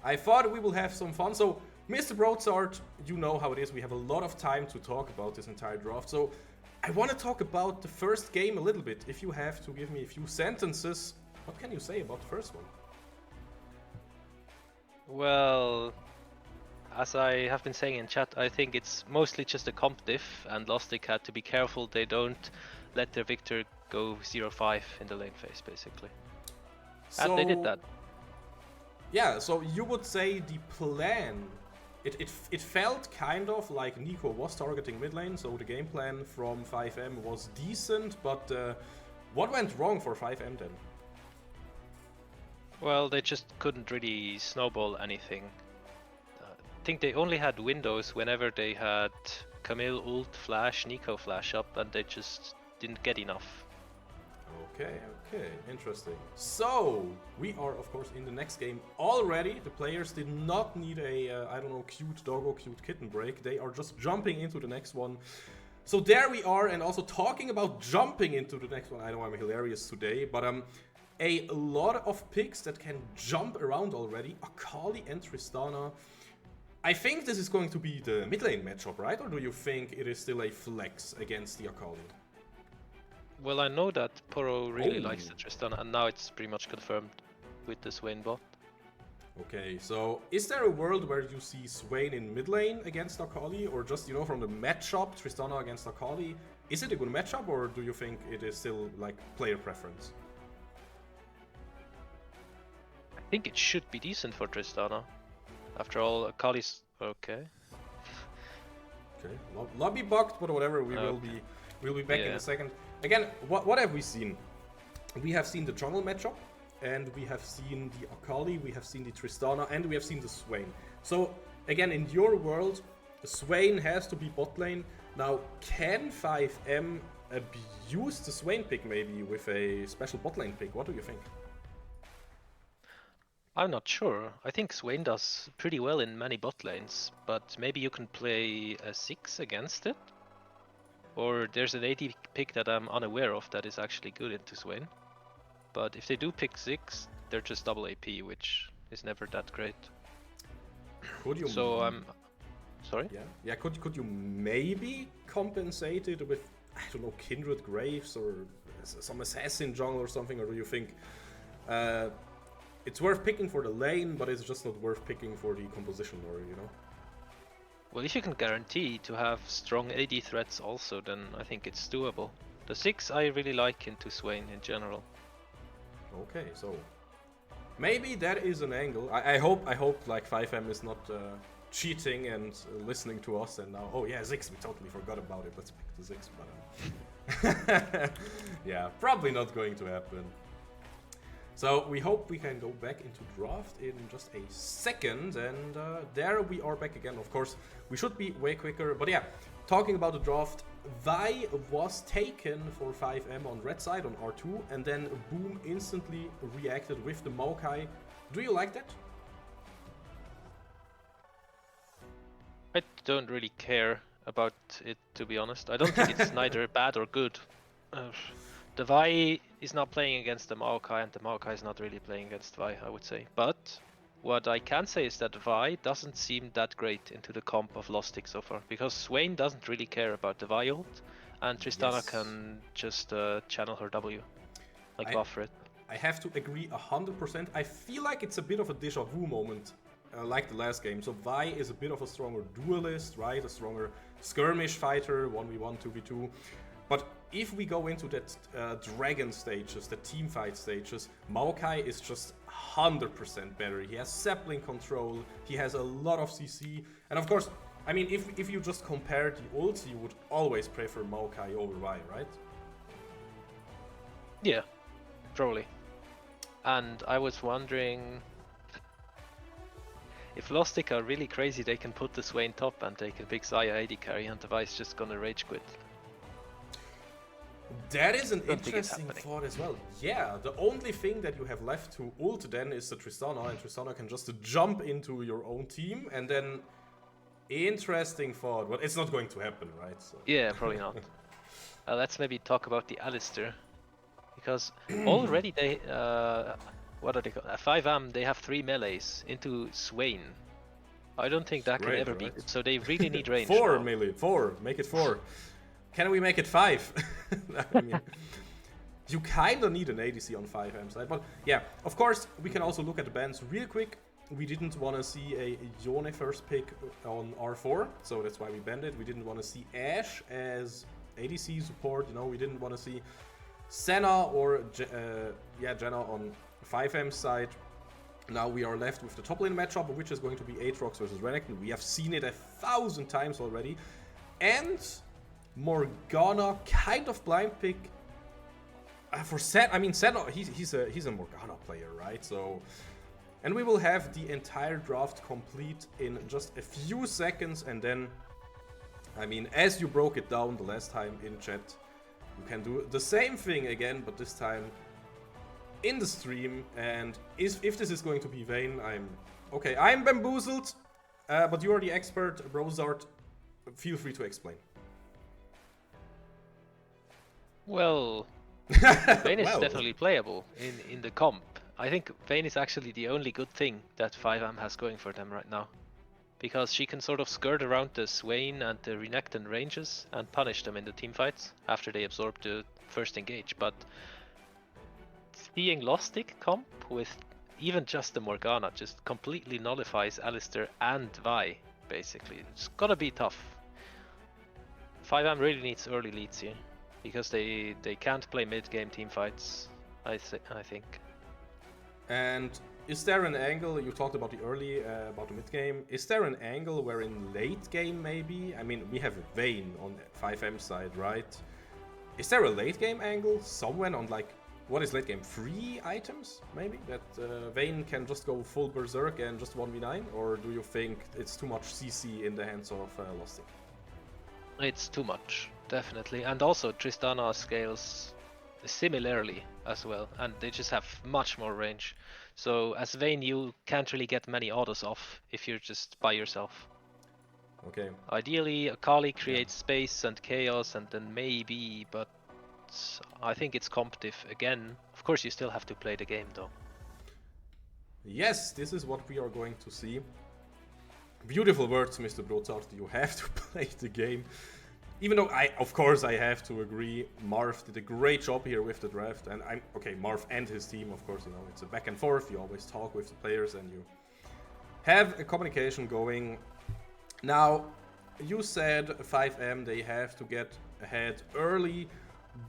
I thought we will have some fun. So, Mr. Broadsart, you know how it is. We have a lot of time to talk about this entire draft. So, I want to talk about the first game a little bit. If you have to give me a few sentences, what can you say about the first one? Well, as I have been saying in chat, I think it's mostly just a comp diff, and Lostik had to be careful they don't let their Victor go 0-5 in the lane phase, basically. So, and they did that. Yeah, so you would say the plan, it felt kind of like Nico was targeting mid lane, so the game plan from 5M was decent, but what went wrong for 5M then? Well, they just couldn't really snowball anything. I think they only had windows whenever they had Camille ult flash, Nico flash up, and they just didn't get enough. Okay, interesting. So, we are of course in the next game already. The players did not need a, I don't know, cute doggo, cute kitten break. They are just jumping into the next one. So there we are, and also talking about jumping into the next one. I know I'm hilarious today, but a lot of picks that can jump around already. Akali and Tristana. I think this is going to be the mid lane matchup, right? Or do you think it is still a flex against the Akali? Well, I know that Poro really likes the Tristana, and now it's pretty much confirmed with the Swain bot. Okay, so is there a world where you see Swain in mid lane against Akali, or just, you know, from the matchup, Tristana against Akali? Is it a good matchup, or do you think it is still like player preference? I think it should be decent for Tristana. After all, Akali's okay. Okay, lobby bugged, but whatever. We'll be back in a second. Again, what have we seen? We have seen the jungle matchup, and we have seen the Akali, we have seen the Tristana, and we have seen the Swain. So again, in your world, the Swain has to be bot lane. Now, can 5M abuse the Swain pick maybe with a special bot lane pick? What do you think? I'm not sure. I think Swain does pretty well in many bot lanes, but maybe you can play a 6 against it? Or there's an AD pick that I'm unaware of that is actually good into Swain. But if they do pick 6, they're just double AP, which is never that great. Could you? So sorry? Yeah. Could you maybe compensate it with, I don't know, Kindred Graves or some assassin jungle or something? Or do you think it's worth picking for the lane, but it's just not worth picking for the composition, or you know? Well, if you can guarantee to have strong AD threats also, then I think it's doable. The 6 I really like into Swain in general. Okay, so maybe that is an angle. I hope like 5M is not cheating and listening to us and now, oh yeah, Ziggs, we totally forgot about it. Let's pick the Ziggs, but yeah, probably not going to happen. So we hope we can go back into draft in just a second, and there we are back again. Of course, we should be way quicker, but yeah, talking about the draft, Vi was taken for 5M on red side on R2, and then Boom instantly reacted with the Maokai. Do you like that? I don't really care about it, to be honest. I don't think it's neither bad or good. The Vi is not playing against the Maokai, and the Maokai is not really playing against Vi, I would say. But what I can say is that Vi doesn't seem that great into the comp of Lostik so far, because Swain doesn't really care about the Vi ult, and Tristana can just channel her W, like buffer it. I have to agree 100%. I feel like it's a bit of a deja vu moment, like the last game. So Vi is a bit of a stronger duelist, right? A stronger skirmish fighter, 1v1, 2v2. But if we go into that dragon stages, the team fight stages, Maokai is just 100% better. He has sapling control, he has a lot of CC, and of course, I mean, if you just compare the ults, you would always prefer Maokai over Vi, right? Yeah, probably. And I was wondering, if Lostik are really crazy, they can put the Swain top and they can pick Xayah AD carry, and the Vi is just gonna rage quit. That is an interesting thought as well. Yeah, the only thing that you have left to ult then is the Tristana, and Tristana can just jump into your own team, and then Interesting thought. Well, it's not going to happen, right? So. Yeah, probably not. Let's maybe talk about the Alistair, because already they what are they called? 5am they have 3 melees into Swain. I don't think that can Great, ever be right? good, so they really need range. 4 now. melee, 4. Make it 4. Can we make it 5? I mean, you kind of need an ADC on 5M side, but yeah, of course, we can also look at the bans real quick. We didn't want to see a Yone first pick on R4, so that's why we banned it. We didn't want to see Ashe as ADC support, you know, we didn't want to see Senna or Jenna on 5M side. Now we are left with the top lane matchup, which is going to be Aatrox versus Renekton. We have seen it 1,000 times already. And Morgana, kind of blind pick. For Senna, I mean, Senna, he's a Morgana player, right? So, and we will have the entire draft complete in just a few seconds. And then, I mean, as you broke it down the last time in chat, you can do the same thing again, but this time in the stream. And if this is going to be Vayne, I'm bamboozled, but you are the expert, Brozart. Feel free to explain. Well, Vayne is Well. definitely playable in the comp. I think Vayne is actually the only good thing that 5am has going for them right now, because she can sort of skirt around the Swain and the Renekton ranges and punish them in the team fights after they absorb the first engage. But seeing Lostik comp with even just the Morgana just completely nullifies Alistair and Vi, basically. It's gonna be tough. 5am really needs early leads here, because they can't play mid-game team fights, I think. And is there an angle, you talked about the early, about the mid-game, is there an angle where in late game maybe, I mean, we have Vayne on 5M side, right? Is there a late game angle somewhere on like, what is late game, 3 items maybe? That Vayne can just go full berserk and just 1v9? Or do you think it's too much CC in the hands of Lostik? It's too much, definitely. And also Tristana scales similarly as well, and they just have much more range. So as Vayne, you can't really get many autos off if you're just by yourself. Okay. Ideally, Akali creates space and chaos, and then maybe, but I think it's competitive again. Of course, you still have to play the game though. Yes, this is what we are going to see. Beautiful words, Mr. Brozart. You have to play the game. Even though of course I have to agree, Marv did a great job here with the draft, and Marv and his team, of course, you know, it's a back and forth. You always talk with the players and you have a communication going. Now, you said 5M, they have to get ahead early.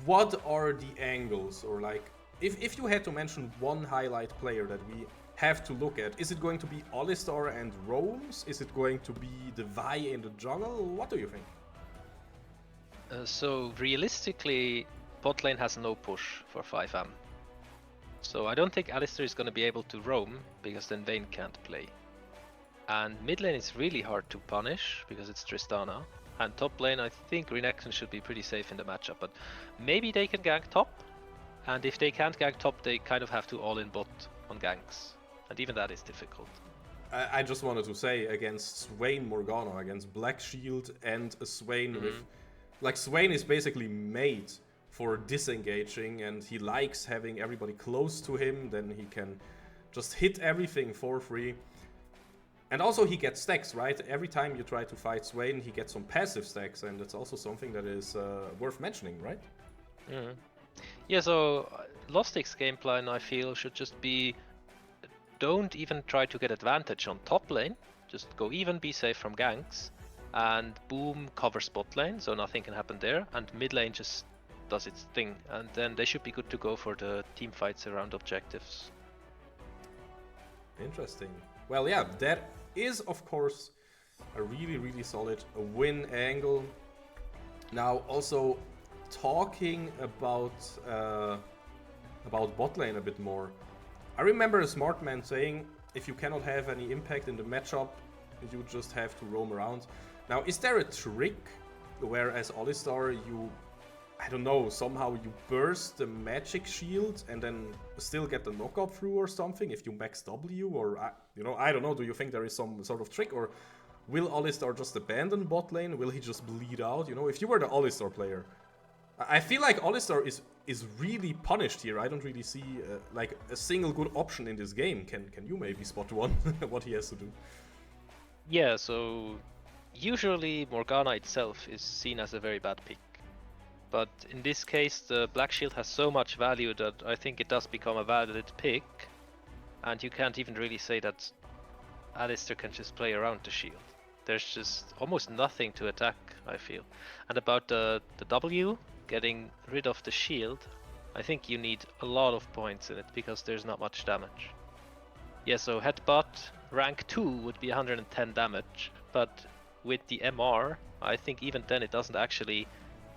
What are the angles, or like, if you had to mention one highlight player that we have to look at, is it going to be Alistar and Roams? Is it going to be the Vi in the jungle? What do you think? So realistically, bot lane has no push for 5am. So I don't think Alistar is going to be able to roam, because then Vayne can't play. And mid lane is really hard to punish, because it's Tristana. And top lane, I think Renekton should be pretty safe in the matchup, but maybe they can gank top. And if they can't gank top, they kind of have to all in bot on ganks. And even that is difficult. I just wanted to say, against Swain Morgana, against Black Shield and a Swain with... Like, Swain is basically made for disengaging, and he likes having everybody close to him, then he can just hit everything for free. And also he gets stacks, right? Every time you try to fight Swain, he gets some passive stacks, and that's also something that is worth mentioning, right? Yeah, so Lostik's game plan, I feel, should just be, don't even try to get advantage on top lane, just go even, be safe from ganks. And Boom covers bot lane, so nothing can happen there, and mid lane just does its thing, and then they should be good to go for the team fights around objectives. Interesting. Well, yeah, that is of course a really solid win angle. Now, also talking about bot lane a bit more, I remember a smart man saying, if you cannot have any impact in the matchup, you just have to roam around. Now, is there a trick where as Alistar you, I don't know, somehow you burst the magic shield and then still get the knockup through or something if you max W, or, you know, I don't know, do you think there is some sort of trick, or will Alistar just abandon bot lane? Will he just bleed out? You know, if you were the Alistar player, I feel like Alistar is really punished here. I don't really see like a single good option in this game. Can you maybe spot one what he has to do? Yeah, so usually Morgana itself is seen as a very bad pick. But in this case, the Black Shield has so much value that I think it does become a valid pick. And you can't even really say that Alistar can just play around the shield. There's just almost nothing to attack, I feel. And about the W, getting rid of the shield, I think you need a lot of points in it because there's not much damage. Yeah, so headbutt rank 2 would be 110 damage, but with the MR, I think even then it doesn't actually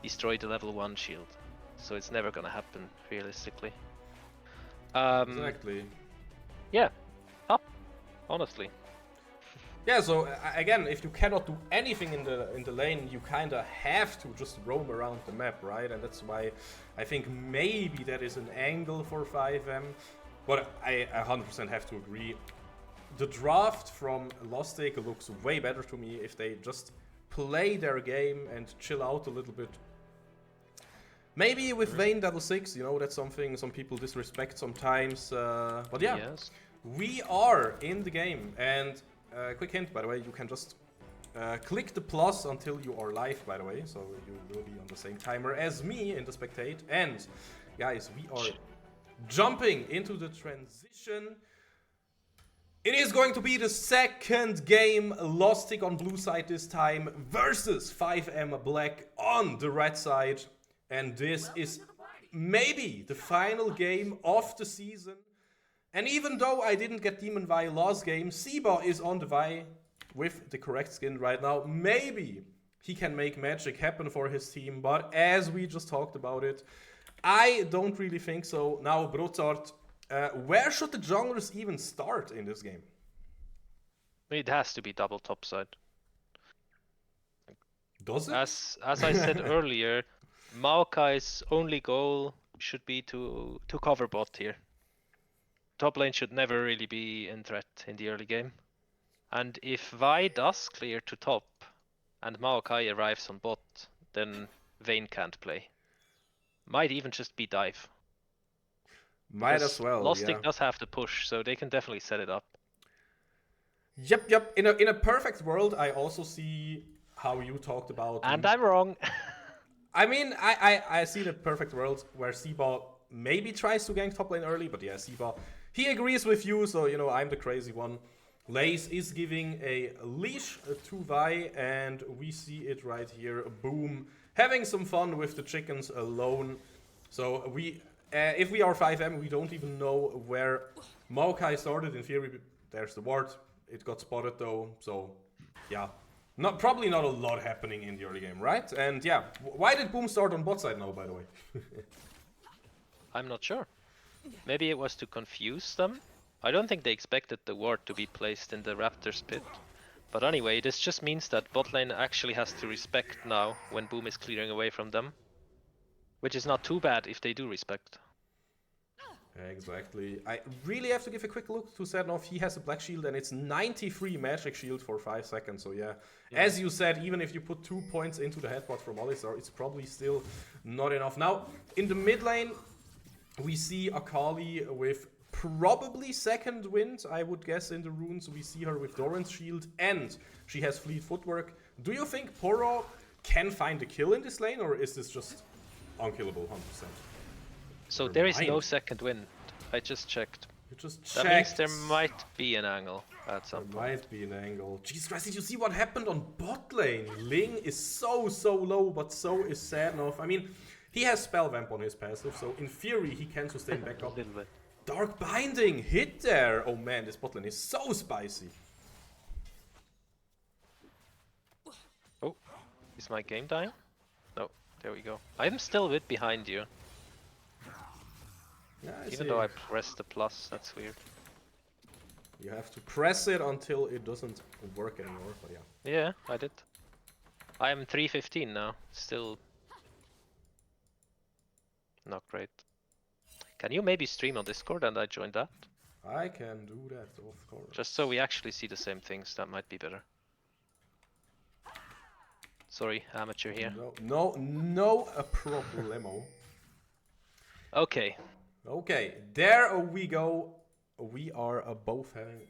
destroy the level 1 shield. So it's never gonna happen realistically. Exactly. Yeah, up, honestly. Yeah, so again, if you cannot do anything in the lane, you kind of have to just roam around the map, right? And that's why I think maybe that is an angle for 5M. But I 100% have to agree. The draft from Lostik looks way better to me if they just play their game and chill out a little bit. Maybe with Vayne level 6, you know, that's something some people disrespect sometimes. But yeah, Yes. we are in the game. And quick hint, by the way, you can just click the plus until you are live, by the way. So you will be on the same timer as me in the spectate. And guys, we are jumping into the transition. It is going to be the second game, Lostik on blue side this time versus 5M Black on the red side. And this is maybe the final game of the season. And even though I didn't get Demon Vi last game, Seba is on the Vi with the correct skin right now. Maybe he can make magic happen for his team, but as we just talked about it, I don't really think so. Now, Brotart, where should the junglers even start in this game? It has to be double topside. Does it? As I said earlier, Maokai's only goal should be to cover bot here. Top lane should never really be in threat in the early game. And if Vi does clear to top and Maokai arrives on bot, then Vayne can't play. Might even just be dive. Might Because as well, Lostik yeah. does have to push, so they can definitely set it up. Yep. In a perfect world, I also see how you talked about. And I'm wrong. I mean, I see the perfect world where Seba maybe tries to gank top lane early, but yeah, Seba, he agrees with you, so you know, I'm the crazy one. Lace is giving a leash to Vi, and we see it right here. Boom. Having some fun with the chickens alone. So we, if we are 5M, we don't even know where Maokai started. In theory, there's the ward. It got spotted though, so yeah. Probably not a lot happening in the early game, right? And yeah, why did Boom start on bot side now, by the way? I'm not sure. Maybe it was to confuse them. I don't think they expected the ward to be placed in the Raptor's pit. But anyway, this just means that bot lane actually has to respect now when Boom is clearing away from them. Which is not too bad if they do respect. Exactly. I really have to give a quick look to Sednov. He has a black shield and it's 93 magic shield for 5 seconds. So yeah, as you said, even if you put 2 points into the headbutt from Alistar, it's probably still not enough. Now, in the mid lane, we see Akali with probably second wind, I would guess, in the runes. We see her with Doran's shield and she has fleet footwork. Do you think Poro can find a kill in this lane, or is this just unkillable 100%? So there is no second wind. I just checked. You just That means there might be an angle at some point. Might be an angle. Jesus Christ, did you see what happened on bot lane? Ling is so low, but so is Sadnov. I mean, he has Spell Vamp on his passive, so in theory he can sustain back up. A little bit. Dark Binding hit there! Oh man, this bot lane is so spicy. Oh, is my game dying? No, there we go. I'm still a bit behind you. Yeah, Even though I pressed the plus, that's weird. You have to press it until it doesn't work anymore, but yeah. Yeah, I did. I am 315 now, still not great. Can you maybe stream on Discord and I join that? I can do that, of course. Just so we actually see the same things, that might be better. Sorry, amateur here. No problemo. Okay. Okay, there we go. We are both having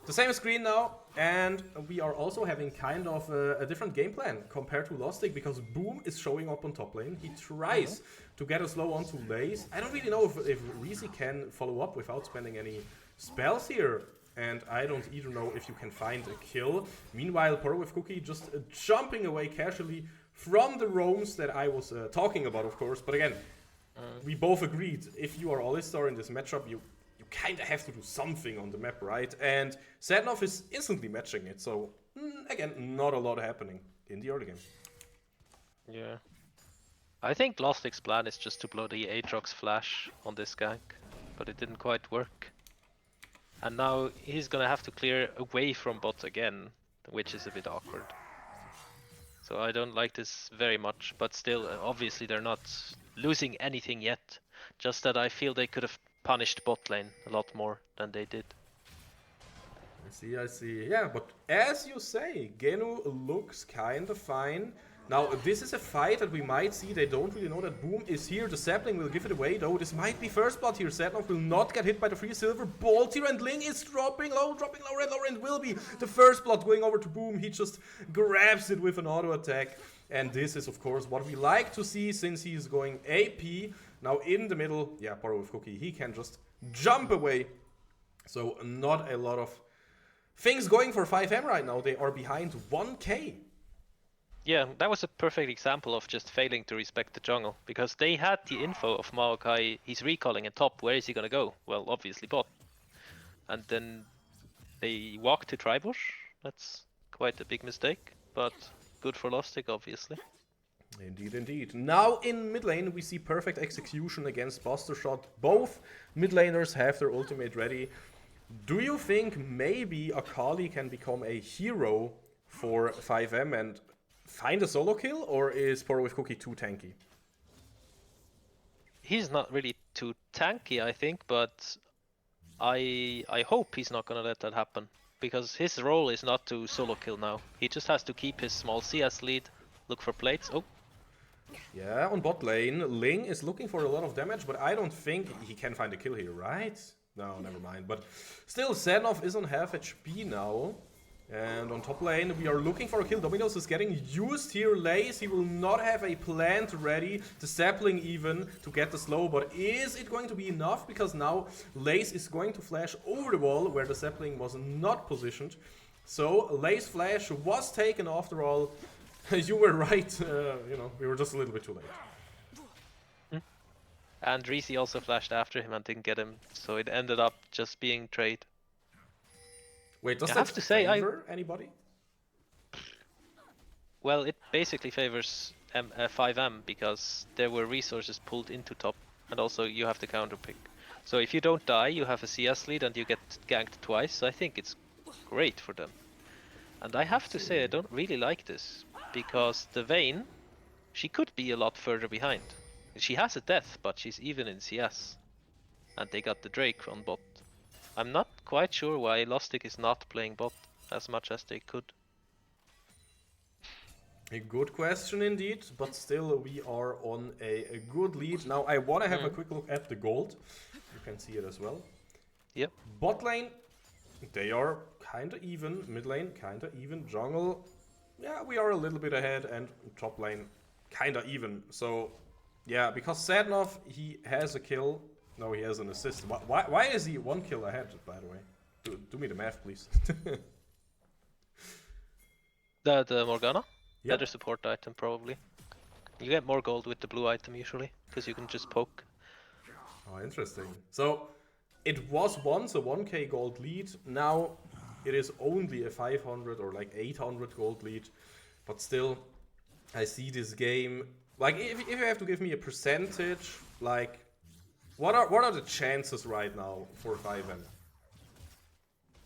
the same screen now, and we are also having kind of a different game plan compared to Lostik, because Boom is showing up on top lane. He tries to get a slow onto Lace. I don't really know if Reezy can follow up without spending any spells here, and I don't either know if you can find a kill. Meanwhile, Poro with Cookie just jumping away casually from the roams that I was talking about, of course. But again, we both agreed, if you are Alistar in this matchup, you kind of have to do something on the map, right? And Sadnov is instantly matching it, so again, not a lot happening in the early game. Yeah. I think Lostik's plan is just to blow the Aatrox flash on this gank, but it didn't quite work. And now he's gonna have to clear away from bot again, which is a bit awkward. So I don't like this very much, but still, obviously they're not losing anything yet. Just that I feel they could have punished bot lane a lot more than they did. I see. Yeah, but as you say, Genu looks kind of fine. Now, this is a fight that we might see. They don't really know that Boom is here. The sapling will give it away, though. This might be first blood here. Sadnov will not get hit by the free silver bolt here, and Ling is dropping low, and will be the first blood going over to Boom. He just grabs it with an auto attack. And this is, of course, what we like to see since he's going AP. Now, in the middle, yeah, Poro with Cookie, he can just jump away. So, not a lot of things going for 5M right now. They are behind 1k. Yeah, that was a perfect example of just failing to respect the jungle, because they had the info of Maokai. He's recalling in top. Where is he gonna go? Well, obviously bot. And then they walk to Tribush. That's quite a big mistake, but good for Lostik, obviously. Indeed. Now in mid lane we see perfect execution against Buster Shot. Both mid laners have their ultimate ready. Do you think maybe Akali can become a hero for 5M and find a solo kill, or is Poro with Cookie too tanky? He's not really too tanky, I think, but I hope he's not gonna let that happen, because his role is not to solo kill now. He just has to keep his small CS lead, look for plates. Oh. Yeah, on bot lane, Ling is looking for a lot of damage, but I don't think he can find a kill here, right? No, never mind. But still, Sadnov is on half HP now. And on top lane, we are looking for a kill. Dominos is getting used here. Lace, he will not have a plant ready. The sapling even to get the slow. But is it going to be enough? Because now Lace is going to flash over the wall where the sapling was not positioned. So Lace flash was taken after all. You were right. We were just a little bit too late. And Reezy also flashed after him and didn't get him. So it ended up just being trade. Wait, does that favor anybody? Well, it basically favors 5M, because there were resources pulled into top, and also you have the counter pick. So if you don't die, you have a CS lead and you get ganked twice. So I think it's great for them. And I have to say, I don't really like this, because the Vayne, she could be a lot further behind. She has a death, but she's even in CS. And they got the Drake on bot. I'm not quite sure why Lostik is not playing bot as much as they could. A good question indeed, but still we are on a good lead. Now I want to have a quick look at the gold. You can see it as well. Yep. Bot lane, they are kind of even. Mid lane, kind of even. Jungle, yeah, we are a little bit ahead. And top lane, kind of even. So, yeah, because Sadnov, he has a kill. No, he has an assist. Why is he 1 kill ahead, by the way? Do me the math, please. The Morgana? Yep. Better support item, probably. You get more gold with the blue item, usually, because you can just poke. Oh, interesting. So, it was once a 1k gold lead. Now, it is only a 500 or like 800 gold lead. But still, I see this game... Like, if you have to give me a percentage, like... What are the chances right now for 5M?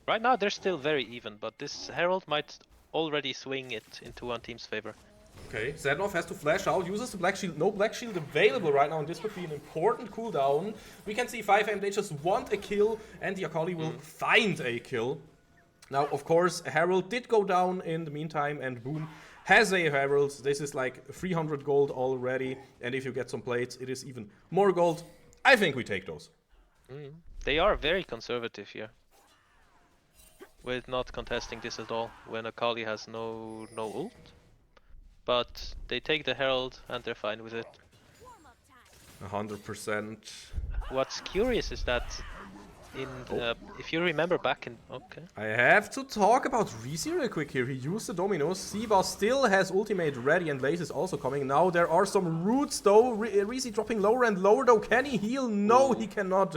Right now they're still very even, but this Herald might already swing it into one team's favor. Okay, Sadnov has to flash out, uses the Black Shield. No Black Shield available right now, and this would be an important cooldown. We can see 5M, they just want a kill, and the Akali will find a kill. Now, of course, Herald did go down in the meantime, and Boom has a Herald. This is like 300 gold already, and if you get some plates, it is even more gold. I think we take those. They are very conservative here, with not contesting this at all when Akali has no ult. But they take the Herald and they're fine with it. 100%. What's curious is that if you remember back in... Okay. I have to talk about Reezy real quick here. He used the Dominos. Siva still has ultimate ready and Lace is also coming. Now there are some roots though. Reezy dropping lower and lower though. Can he heal? No, he cannot.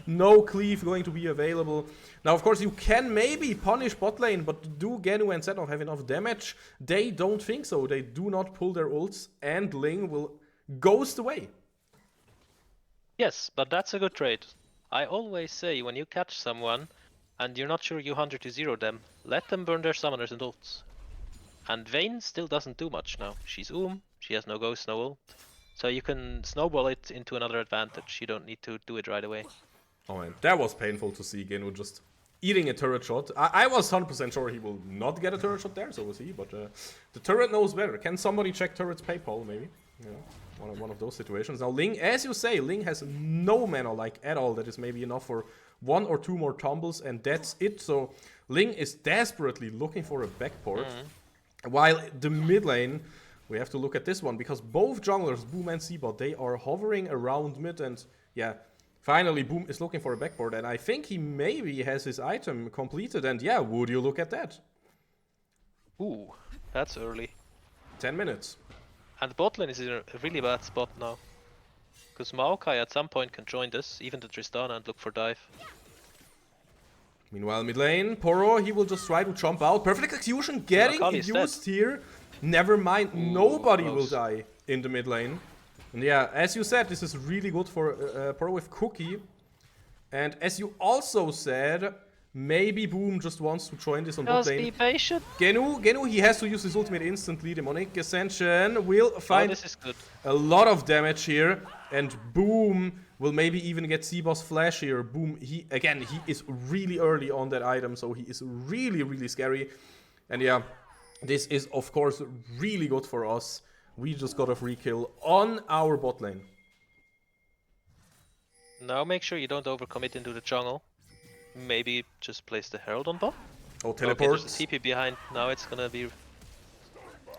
No cleave going to be available. Now of course you can maybe punish bot lane, but do Genu and Zed not have enough damage? They don't think so. They do not pull their ults and Ling will ghost away. Yes, but that's a good trade. I always say, when you catch someone and you're not sure you 100 to 0 them, let them burn their summoners and ults. And Vayne still doesn't do much now. She's she has no ghost, no ult. So you can snowball it into another advantage. You don't need to do it right away. Oh man, that was painful to see Genu just eating a turret shot. I was 100% sure he will not get a turret shot there, so was he, but the turret knows better. Can somebody check turret's PayPal, maybe? Yeah. One of those situations. Now Ling, as you say, Ling has no mana like at all. That is maybe enough for 1 or 2 more tumbles and that's it. So Ling is desperately looking for a backport. While the mid lane, we have to look at this one because both junglers, Boom and Seabot, they are hovering around mid and yeah, finally Boom is looking for a backport and I think he maybe has his item completed and yeah, would you look at that? Ooh, that's early. 10 minutes. And bot lane is in a really bad spot now. Because Maokai at some point can join this, even the Tristana, and look for dive. Meanwhile, mid lane, Poro, he will just try to jump out. Perfect execution, getting used here. Never mind, nobody will die in the mid lane. And yeah, as you said, this is really good for Poro with Cookie. And as you also said, maybe Boom just wants to join this on bot lane. Be patient. Genu, he has to use his ultimate instantly. Demonic Ascension will find this is good. A lot of damage here. And Boom will maybe even get Seaboss Flash here. Boom, he is really early on that item, so he is really, really scary. And yeah, this is of course really good for us. We just got a free kill on our bot lane. Now make sure you don't overcommit into the jungle. Maybe just place the Herald on bot. Oh, teleport. Okay, there's a TP behind. Now it's gonna be...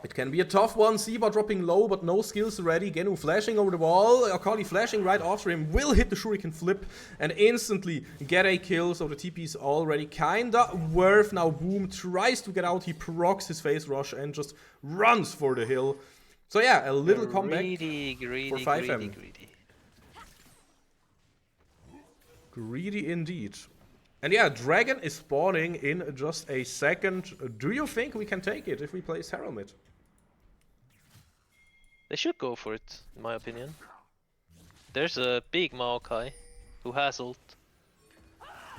It can be a tough one. Siva dropping low, but no skills ready. Genu flashing over the wall. Akali flashing right after him. Will hit the shuriken flip and instantly get a kill. So the TP is already kinda worth. Now Boom tries to get out. He procs his face rush and just runs for the hill. So yeah, a little comeback for 5M. Greedy indeed. And yeah, Dragon is spawning in just a second. Do you think we can take it if we place Herald mid? They should go for it, in my opinion. There's a big Maokai who has ult.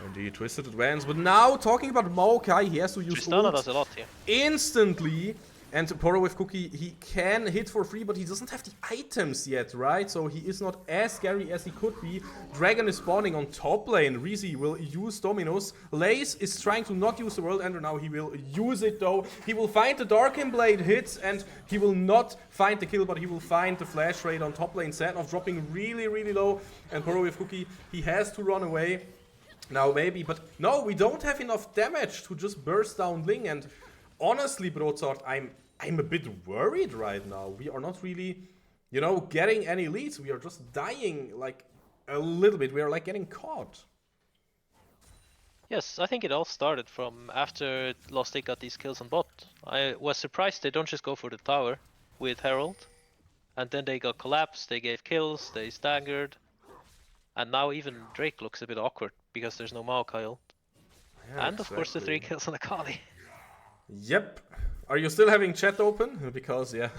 And he twisted advance, but now talking about Maokai, he has to use Tristana ult does a lot here. Instantly. And Poro with Cookie, he can hit for free, but he doesn't have the items yet, right? So he is not as scary as he could be. Dragon is spawning on top lane. Reezy will use Dominos. Lace is trying to not use the World Ender now. He will use it though. He will find the Darkin Blade hits and he will not find the kill, but he will find the flash rate on top lane. Sadnov dropping really, really low. And Poro with Cookie, he has to run away. Now maybe, but no, we don't have enough damage to just burst down Ling. And honestly, Broadsword, I'm a bit worried right now. We are not really, you know, getting any leads. We are just dying like a little bit. We are like getting caught. Yes, I think it all started from after Lostik got these kills on bot. I was surprised they don't just go for the tower with Herald. And then they got collapsed, they gave kills, they staggered. And now even Drake looks a bit awkward because there's no Maokai ult. Yeah, and of course the 3 kills on Akali. Yep. Are you still having chat open? Because, yeah.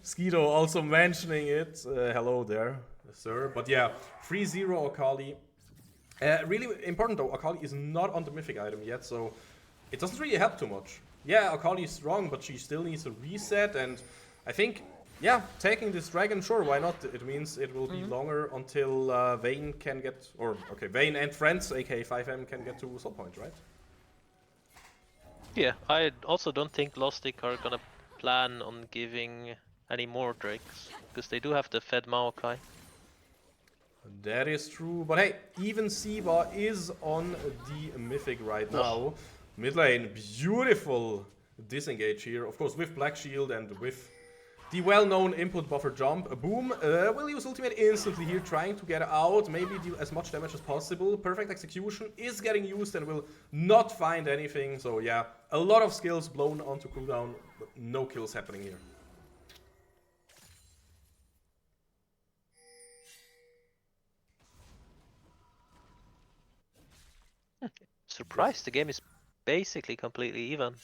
Skido also mentioning it. Hello there, sir. But yeah, 3-0 Akali. Really important though, Akali is not on the mythic item yet, so it doesn't really help too much. Yeah, Akali is strong, but she still needs a reset, and I think, yeah, taking this dragon, sure, why not? It means it will be longer until Vayne can get, or, okay, Vayne and friends, aka 5M, can get to soul point, right? Yeah, I also don't think Lostik are gonna plan on giving any more Drakes, because they do have the fed Maokai. That is true, but hey, even Siba is on the Mythic right now. Mid lane, beautiful disengage here. Of course, with Black Shield and with the well-known input buffer jump. Boom, will use ultimate instantly here, trying to get out, maybe deal as much damage as possible. Perfect execution is getting used and will not find anything. So yeah, a lot of skills blown onto cooldown, but no kills happening here. Surprised, the game is basically completely even.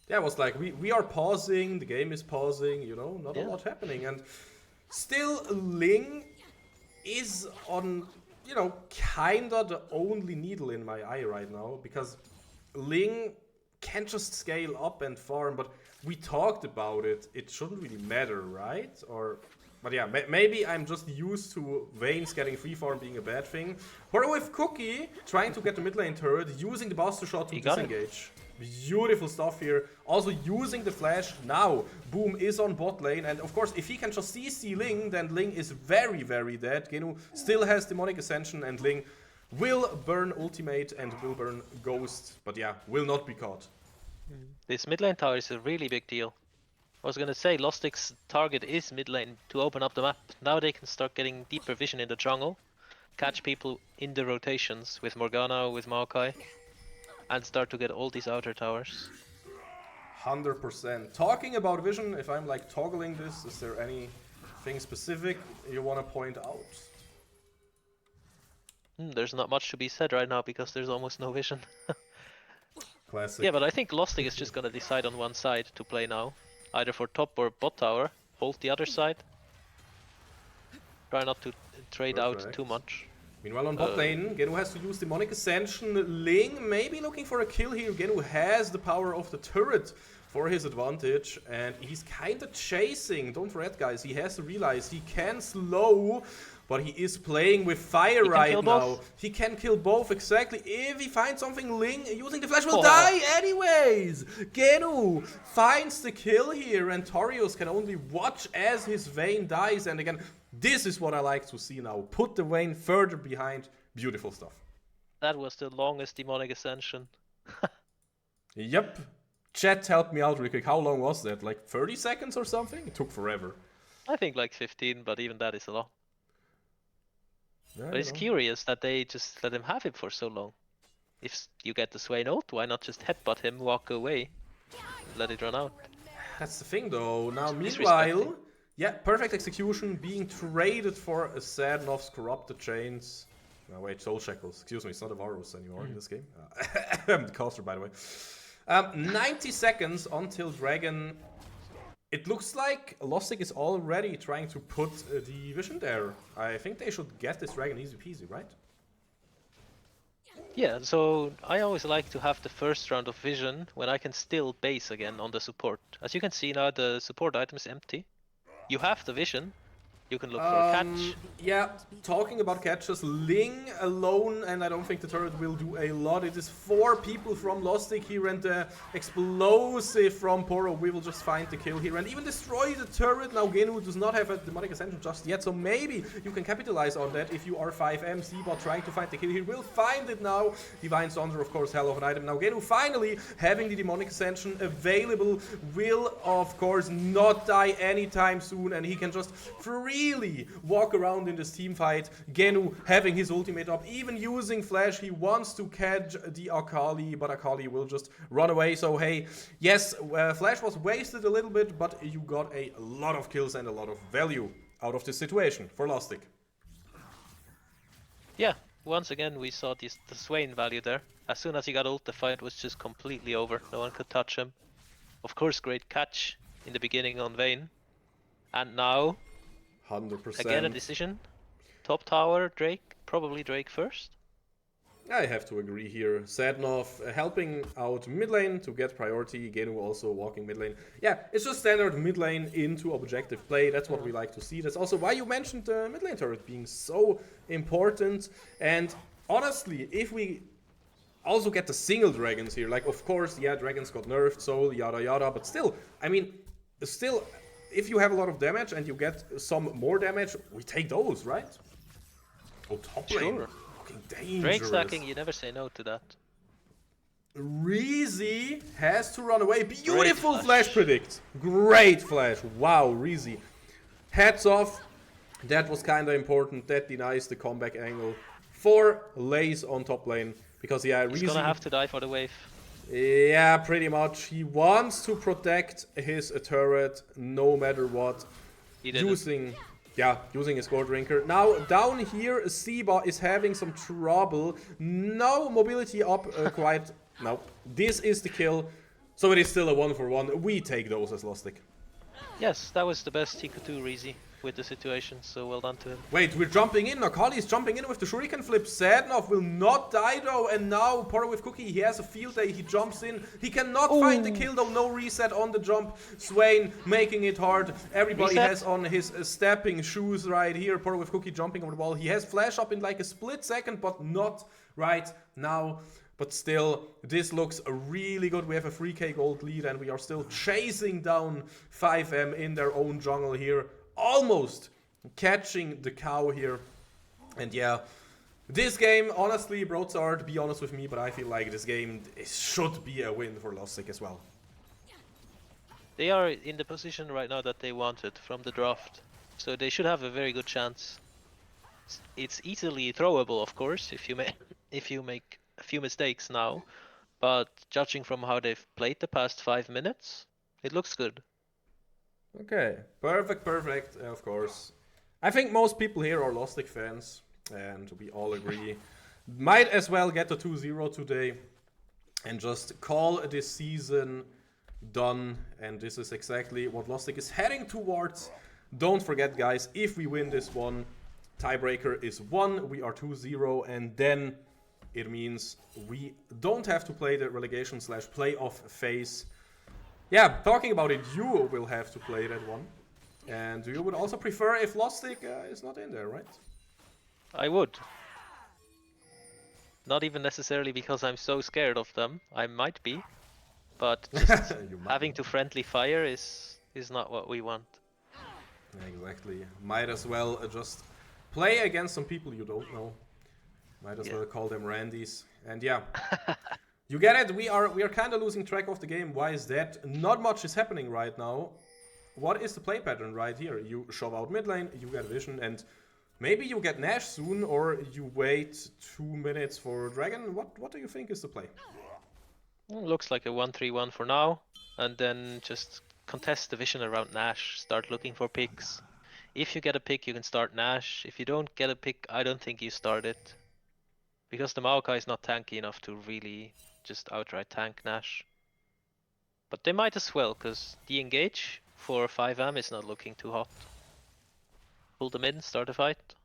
Yeah, it was like, we are pausing, the game is pausing, you know, not a Yeah. lot happening. And still, Ling is on, you know, kinda the only needle in my eye right now, because Ling can just scale up and farm, but we talked about it. It shouldn't really matter, right? But yeah, maybe I'm just used to Vayne's getting free farm being a bad thing. Or with Cookie trying to get the mid lane turret, using the Buster Shot to disengage. Beautiful stuff here. Also using the flash now. Boom is on bot lane, and of course, if he can just CC Ling, then Ling is very, very dead. Genu still has Demonic Ascension, and Ling will burn ultimate and will burn Ghost, but yeah, will not be caught. This mid lane tower is a really big deal. I was gonna say, Lostik's target is mid lane to open up the map. Now they can start getting deeper vision in the jungle, catch people in the rotations with Morgana, with Maokai, and start to get all these outer towers. 100%. Talking about vision, if I'm like toggling this, is there anything specific you want to point out? There's not much to be said right now because there's almost no vision. Classic. Yeah, but I think Lostik is just gonna decide on one side to play now. Either for top or bot tower. Hold the other side. Try not to trade out too much. Meanwhile on bot lane, Genu has to use Demonic Ascension. Ling maybe looking for a kill here. Genu has the power of the turret for his advantage, and he's kind of chasing. Don't forget, guys, he has to realize he can slow, but he is playing with fire right now. He can kill both, exactly. If he finds something, Ling using the flash will die anyways. Genu finds the kill here, and Torius can only watch as his Vayne dies. And again, this is what I like to see now. Put the Vayne further behind. Beautiful stuff. That was the longest Demonic Ascension. Yep. Chat helped me out real quick. How long was that? Like 30 seconds or something? It took forever. I think like 15, but even that is a lot. Yeah, but it's curious that they just let him have it for so long. If you get the Swain ult, why not just headbutt him, walk away, let it run out? That's the thing though. Now meanwhile, yeah, perfect execution being traded for a Sadnov's Corrupted Chains. No, wait, Soul Shackles. Excuse me, it's not a Varus anymore in this game. The caster, by the way. 90 seconds until Dragon. It looks like Lostik is already trying to put the vision there. I think they should get this Dragon easy peasy, right? Yeah, so I always like to have the first round of vision when I can still base again on the support. As you can see now, the support item is empty. You have the vision. You can look for a catch. Yeah, talking about catches, Ling alone, and I don't think the turret will do a lot. It is 4 people from Lostik here, and the explosive from Poro. We will just find the kill here and even destroy the turret. Now Genu does not have a Demonic Ascension just yet, so maybe you can capitalize on that if you are 5M. Seabot trying to find the kill here, will find it now. Divine Sunder, of course, hell of an item. Now Genu finally having the Demonic Ascension available, will of course not die anytime soon, and he can just freely walk around in this team fight. Genu having his ultimate up, even using flash. He wants to catch the Akali, but Akali will just run away. So hey, yes, flash was wasted a little bit, but you got a lot of kills and a lot of value out of this situation for Lostik. Yeah, once again we saw the Swain value there. As soon as he got ult, the fight was just completely over. No one could touch him. Of course, great catch in the beginning on Vayne. And now 100%. Again a decision. Top tower, Drake. Probably Drake first. I have to agree here. Sadnov helping out mid lane to get priority. Genu also walking mid lane. Yeah, it's just standard mid lane into objective play. That's what we like to see. That's also why you mentioned the mid lane turret being so important. And honestly, if we also get the single dragons here. Like, of course, yeah, dragons got nerfed, so yada yada, but still, I mean, still, if you have a lot of damage and you get some more damage, we take those, right? Oh, top lane. Sure. Looking dangerous. Drake stacking, you never say no to that. Reezy has to run away. Beautiful flash predict. Great flash. Wow, Reezy. Hats off. That was kind of important. That denies the comeback angle for Lace on top lane. Because, yeah, He's Reezy... gonna have to die for the wave. Yeah, pretty much. He wants to protect his turret no matter what. Using his gold drinker. Now, down here, Seba is having some trouble. No mobility up quite... No, this is the kill. So it is still a 1-for-1. We take those as Lostik. Yes, that was the best he could do, Reezy, with the situation, so well done to him. Wait, we're jumping in. Akali is jumping in with the shuriken flip. Sadnov will not die though, and now Poro with Cookie, he has a field day, he jumps in. He cannot find the kill though, no reset on the jump. Swain making it hard. Everybody has on his stepping shoes right here. Poro with Cookie jumping over the wall. He has flash up in like a split second, but not right now. But still, this looks really good. We have a 3k gold lead and we are still chasing down 5M in their own jungle here. Almost catching the cow here. And yeah, this game, honestly, Broadsword, be honest with me, but I feel like this game should be a win for Lostik as well. They are in the position right now that they wanted from the draft. So they should have a very good chance. It's easily throwable, of course, if you make a few mistakes now, but judging from how they've played the past 5 minutes, it looks good. Okay, perfect, of course. I think most people here are Lostik fans, and we all agree. Might as well get the 2-0 today, and just call this season done, and this is exactly what Lostik is heading towards. Don't forget, guys, if we win this one, tiebreaker is 1, we are 2-0, and then it means we don't have to play the relegation/playoff phase. Yeah, talking about it, you will have to play that one. And you would also prefer if Lostik is not in there, right? I would. Not even necessarily because I'm so scared of them. I might be. But just having to friendly fire is not what we want. Exactly. Might as well just play against some people you don't know. Might as well call them Randys. And yeah, you get it. We are kind of losing track of the game. Why is that? Not much is happening right now. What is the play pattern right here? You shove out mid lane, you get vision, and maybe you get Nash soon, or you wait 2 minutes for Dragon. What do you think is the play? Looks like a 1-3-1 for now, and then just contest the vision around Nash. Start looking for picks. If you get a pick, you can start Nash. If you don't get a pick, I don't think you start it. Because the Maokai is not tanky enough to really just outright tank Nash. But they might as well, because the engage for 5M is not looking too hot. Pull them in, start a fight.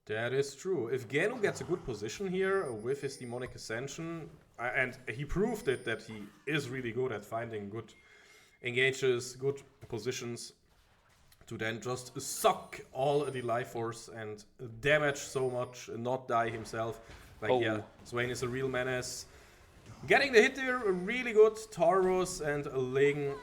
That is true. If Genu gets a good position here with his Demonic Ascension, and he proved it that he is really good at finding good engages, good positions, to then just suck all the life force and damage so much and not die himself. Like, yeah, Swain is a real menace. Getting the hit here, really good. Taurus and Ling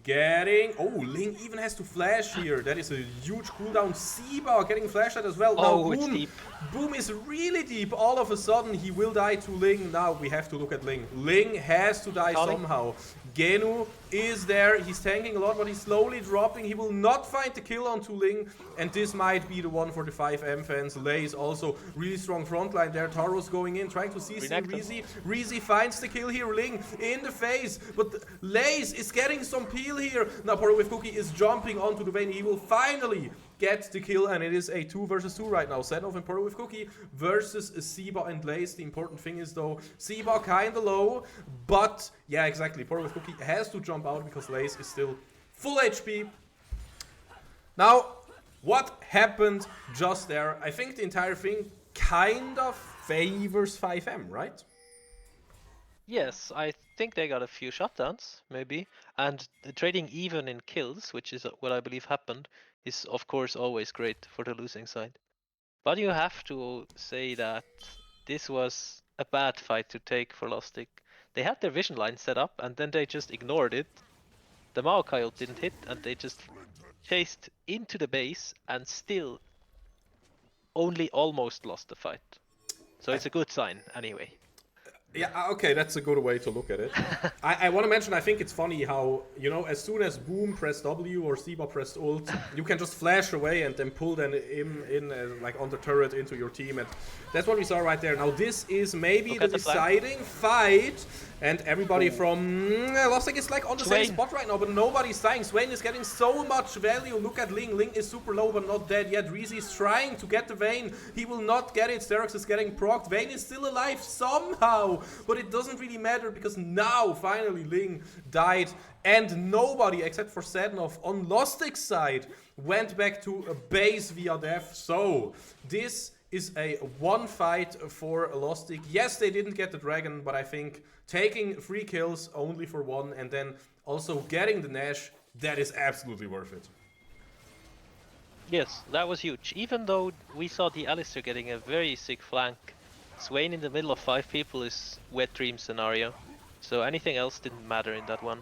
getting... Oh, Ling even has to flash here. That is a huge cooldown. Seba getting flashed at as well. Now, it's deep. Boom is really deep. All of a sudden, he will die to Ling. Now, we have to look at Ling. Ling has to die somehow. Genu is there. He's tanking a lot, but he's slowly dropping. He will not find the kill onto Ling. And this might be the one for the 5M fans. Lei is also really strong frontline there. Taros going in, trying to CC Reezy. Reezy finds the kill here. Ling in the face. But Lace is getting some peel here. Now, Poro with Cookie is jumping onto the Vayne. He will finally get the kill, and it is a 2 versus 2 right now. Senov and Poro with Cookie versus Seba and Lace. The important thing is, though, Seba kinda low, but yeah, exactly. Poro with Cookie has to jump out because Lace is still full HP. Now, what happened just there? I think the entire thing kind of favors 5M, right? Yes, I think they got a few shutdowns, maybe. And the trading even in kills, which is what I believe happened, is of course always great for the losing side. But you have to say that this was a bad fight to take for Lostik. They had their vision line set up and then they just ignored it. The Maokai ult didn't hit and they just chased into the base and still only almost lost the fight. So it's a good sign anyway. Yeah, okay, that's a good way to look at it. I want to mention, I think it's funny how, you know, as soon as Boom pressed W or Siba pressed ult, you can just flash away and then pull them in like on the turret into your team. And that's what we saw right there. Now this is maybe the deciding fight. And everybody from Lostik is like on the same spot right now, but nobody's dying. Swain is getting so much value. Look at Ling. Ling is super low, but not dead yet. Reezy is trying to get the Vayne. He will not get it. Sterox is getting procced. Vayne is still alive somehow, but it doesn't really matter because now finally Ling died, and nobody except for Sednov on Lostik's side went back to a base via death. So this is a one fight for Lostik. Yes, they didn't get the dragon, but I think taking 3 kills only for 1 and then also getting the Nash, that is absolutely worth it. Yes, that was huge. Even though we saw the Alistair getting a very sick flank, Swain in the middle of 5 people is wet dream scenario. So anything else didn't matter in that one.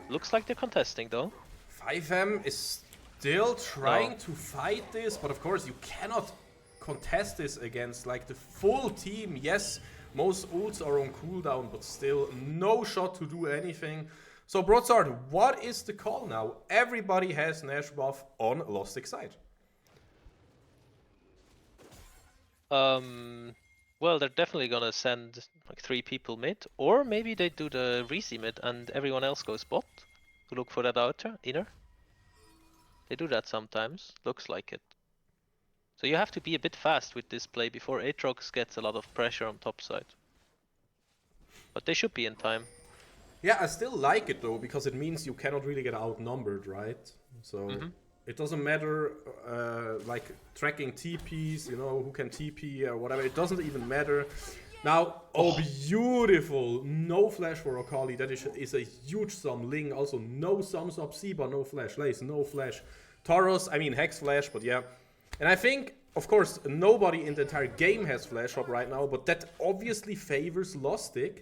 Looks like they're contesting though. 5M is still trying to fight this, but of course you cannot contest this against like the full team. Yes, most ults are on cooldown, but still no shot to do anything. So Broadsword, what is the call now? Everybody has Nash buff on Lostik side. Well, they're definitely gonna send like 3 people mid, or maybe they do the Reezy mid and everyone else goes bot to look for that outer inner. They do that sometimes, looks like it. So you have to be a bit fast with this play before Aatrox gets a lot of pressure on top side. But they should be in time. Yeah, I still like it though, because it means you cannot really get outnumbered, right? So it doesn't matter like tracking TPs, you know, who can TP or whatever, it doesn't even matter. Now, oh beautiful, no flash for Akali, that is a huge sum. Ling also no sums up, Siba no flash, Lace no flash, Tauros, I mean Hex flash, but yeah. And I think, of course, nobody in the entire game has flash up right now, but that obviously favors Lostik.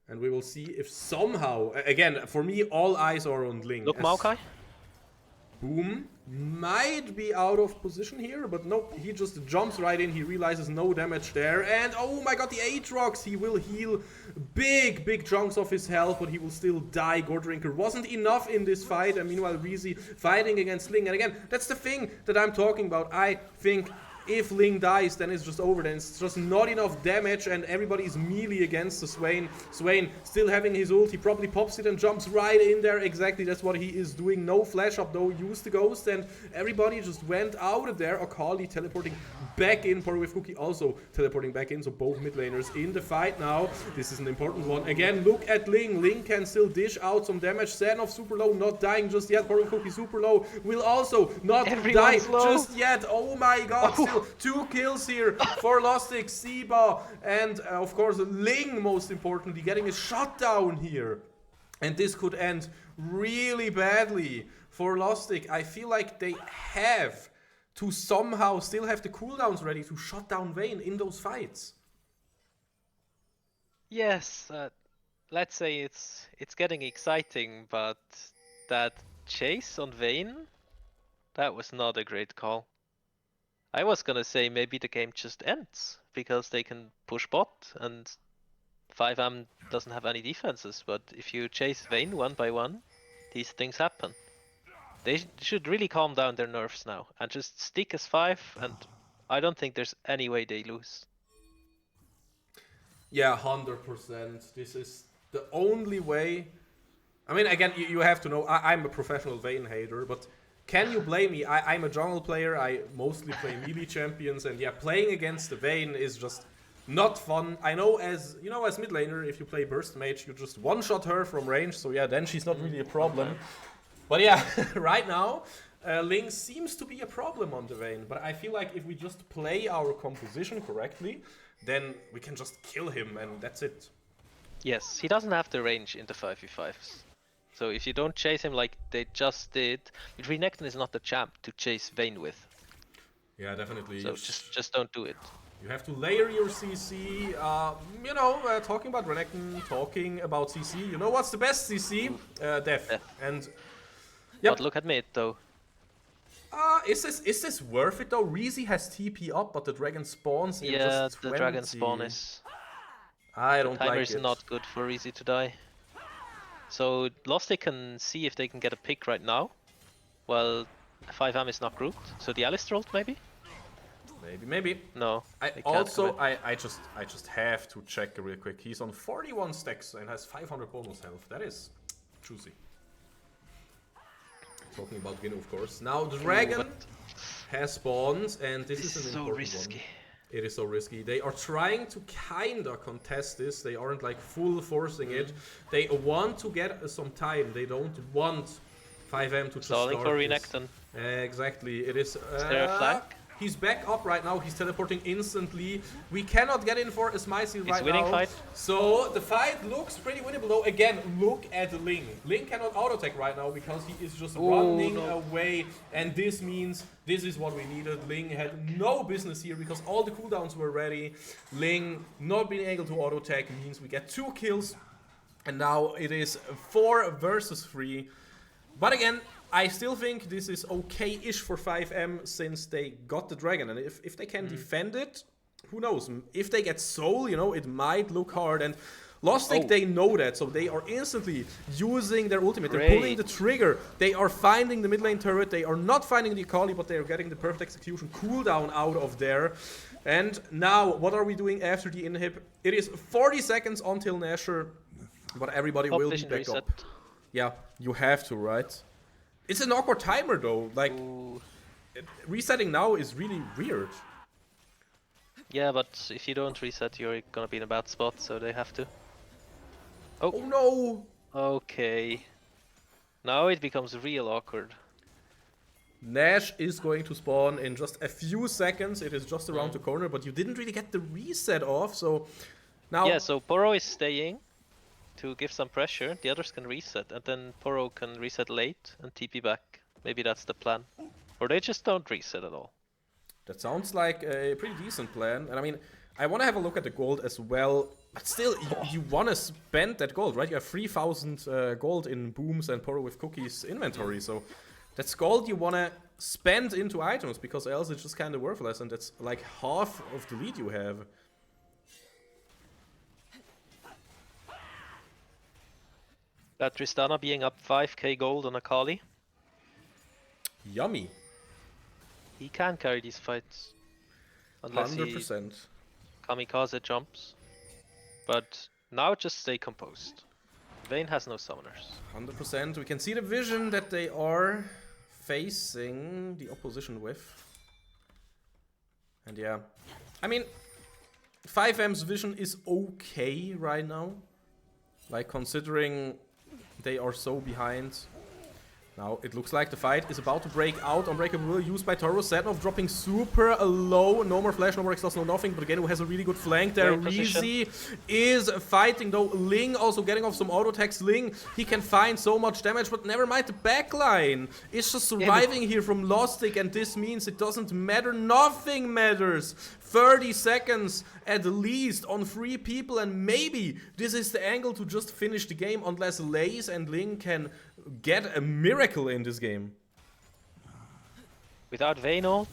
And we will see if somehow, again, for me, all eyes are on Ling. Look, Maokai. Boom might be out of position here, but nope, he just jumps right in, he realizes no damage there, and oh my god, the Aatrox, he will heal big chunks of his health, but he will still die. Gordrinker wasn't enough in this fight, and meanwhile Reezy fighting against Ling, and again, that's the thing that I'm talking about. I think if Ling dies, then it's just over, then it's just not enough damage and everybody is melee against the Swain. Swain still having his ult, he probably pops it and jumps right in there. Exactly, that's what he is doing. No flash up though, used the ghost and everybody just went out of there. Akali teleporting back in, Power with Cookie also teleporting back in, so both mid laners in the fight now. This is an important one. Again, look at Ling. Ling can still dish out some damage. Senov super low, not dying just yet. Power with Cookie super low, will also not die just yet. Oh my god, still 2 kills here for Lostik, Siba, and of course Ling, most importantly, getting a shutdown here. And this could end really badly for Lostik. I feel like they have to somehow still have the cooldowns ready to shut down Vayne in those fights. Yes, let's say it's getting exciting, but that chase on Vayne, that was not a great call. I was gonna say maybe the game just ends because they can push bot and 5M doesn't have any defenses, but if you chase Vayne 1 by 1, these things happen. They should really calm down their nerves now and just stick as 5, and I don't think there's any way they lose. Yeah, 100%. This is the only way. I mean, again, you have to know, I'm a professional Vayne hater, but can you blame me? I'm a jungle player, I mostly play melee champions, and yeah, playing against the Vayne is just not fun. I know as mid laner, if you play burst mage, you just one-shot her from range, so yeah, then she's not really a problem. But yeah, right now, Ling seems to be a problem on the Vayne, but I feel like if we just play our composition correctly, then we can just kill him, and that's it. Yes, he doesn't have the range in the 5v5s. So if you don't chase him like they just did, Renekton is not the champ to chase Vayne with. Yeah, definitely. So just don't do it. You have to layer your CC. You know, talking about Renekton, talking about CC. You know what's the best CC? Death. And yep. But look at mid though. Is this worth it though? Reezy has TP up, but the dragon spawns in just 20. The dragon spawn is. I don't timer like is it. not good for Easy to die. So Lostik can see if they can get a pick right now. Well, 5M is not grouped. So the Alistar ult maybe? Maybe. No. I just have to check real quick. He's on 41 stacks and has 500 bonus health. That is juicy. Talking about Win, of course. Now the dragon has spawned, and this is an so important risky. one. It is so risky. They are trying to kinda contest this. They aren't like full forcing it. They want to get some time. They don't want 5M to just Stalling start for this. Renekton. Exactly. It is. Is there a flag? He's back up right now. He's teleporting instantly. We cannot get in for a Smicey right now. It's winning fight. So the fight looks pretty winnable though. Again, look at Ling. Ling cannot auto-attack right now because he is just running away. And this means this is what we needed. Ling had no business here because all the cooldowns were ready. Ling not being able to auto-attack means we get 2 kills. And now it is 4 versus 3. But again, I still think this is okay-ish for 5M since they got the dragon. And if they can defend it, who knows? If they get soul, you know, it might look hard. And Lostik, they know that, so they are instantly using their ultimate. They're pulling the trigger. They are finding the mid lane turret. They are not finding the Akali, but they are getting the perfect execution cooldown out of there. And now, what are we doing after the inhib? It is 40 seconds until Nashor, but everybody will be back up. Yeah, you have to, right? It's an awkward timer though, like, resetting now is really weird. Yeah, but if you don't reset, you're gonna be in a bad spot, so they have to. Oh no! Okay. Now it becomes real awkward. Nash is going to spawn in just a few seconds, it is just around the corner, but you didn't really get the reset off, so now... Yeah, so Poro is staying to give some pressure, the others can reset, and then Poro can reset late and TP back. Maybe that's the plan. Or they just don't reset at all. That sounds like a pretty decent plan, and I mean, I want to have a look at the gold as well, but still, you want to spend that gold, right? You have 3,000 gold in Booms and Poro with Cookies inventory, so that's gold you want to spend into items, because else it's just kind of worthless, and that's like half of the lead you have. That Tristana being up 5k gold on Akali. Yummy. He can carry these fights. Unless 100%. he kamikaze jumps. But now just stay composed. Vayne has no summoners. 100%. We can see the vision that they are facing the opposition with. And yeah. I mean, 5M's vision is okay right now. Like, considering they are so behind. Now, it looks like the fight is about to break out. Unbreakable will used by Toro. Setnov dropping super low. No more flash, no more exhaust, no nothing. But again, who has a really good flank there. Reezy is fighting though. Ling also getting off some auto attacks. Ling, he can find so much damage, but never mind the backline. It's just surviving here from Lostik, and this means it doesn't matter. Nothing matters. 30 seconds at least on 3 people, and maybe this is the angle to just finish the game unless Laze and Ling can get a miracle in this game. Without Vayne ult.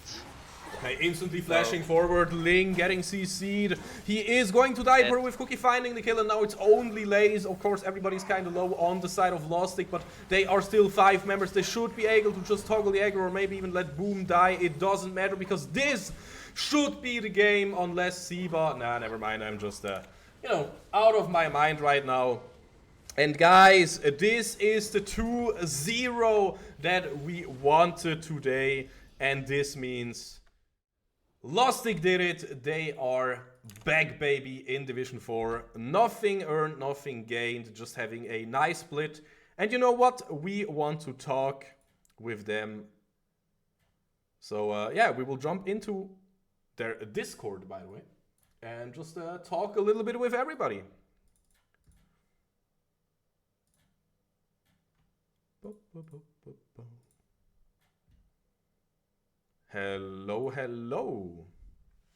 Okay, instantly flashing forward, Ling getting CC'd. He is going to die, Poro with Cookie finding the kill, and now it's only Laze. Of course, everybody's kind of low on the side of Lostik, but they are still 5 members. They should be able to just toggle the aggro or maybe even let Boom die. It doesn't matter because this should be the game unless Siba... Nah, never mind, I'm just, you know, out of my mind right now. And guys, this is the 2-0 that we wanted today, and this means Lostik did it. They are back, baby, in Division 4. Nothing earned, nothing gained, just having a nice split. And you know what? We want to talk with them. So yeah, we will jump into their Discord, by the way, and just talk a little bit with everybody. Hello, hello.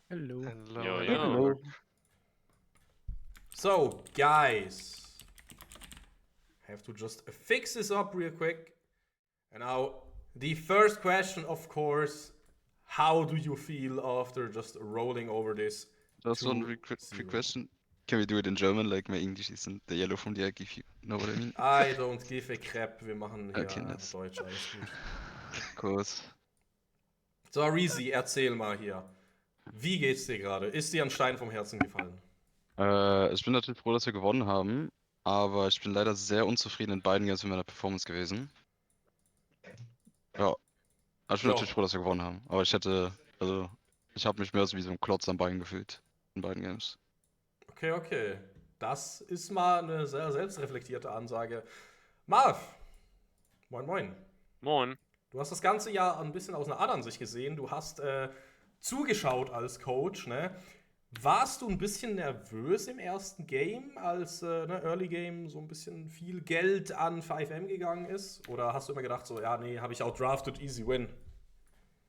Hello. Hello, Yo, hello. yo. So, guys, have to just fix this up real quick. And now, the first question, of course, how do you feel after just rolling over this? Just one quick 2-0? question. Can we do it in German? Like my English isn't the yellow from the egg, if you know what I mean. I don't give a crap. Wir machen hier Okay, nice. Deutsch, alles gut. Of course. So, Reezy, erzähl mal hier. Wie geht's dir gerade? Ist dir ein Stein vom Herzen gefallen? Ich bin natürlich froh, dass wir gewonnen haben, aber ich bin leider sehr unzufrieden in beiden Games mit meiner Performance gewesen. Ja, also ich bin Ja. natürlich froh, dass wir gewonnen haben, aber ich habe mich mehr so wie so ein Klotz am Bein gefühlt in beiden Games. Okay, okay. Das ist mal eine sehr selbstreflektierte Ansage. Marv, moin moin. Moin. Du hast das ganze Jahr ein bisschen aus einer anderen Sicht gesehen. Du hast zugeschaut als Coach, ne? Warst du ein bisschen nervös im ersten Game, als Early Game so ein bisschen viel Geld an 5M gegangen ist? Oder hast du immer gedacht, so, ja, nee, habe ich outdrafted, easy win?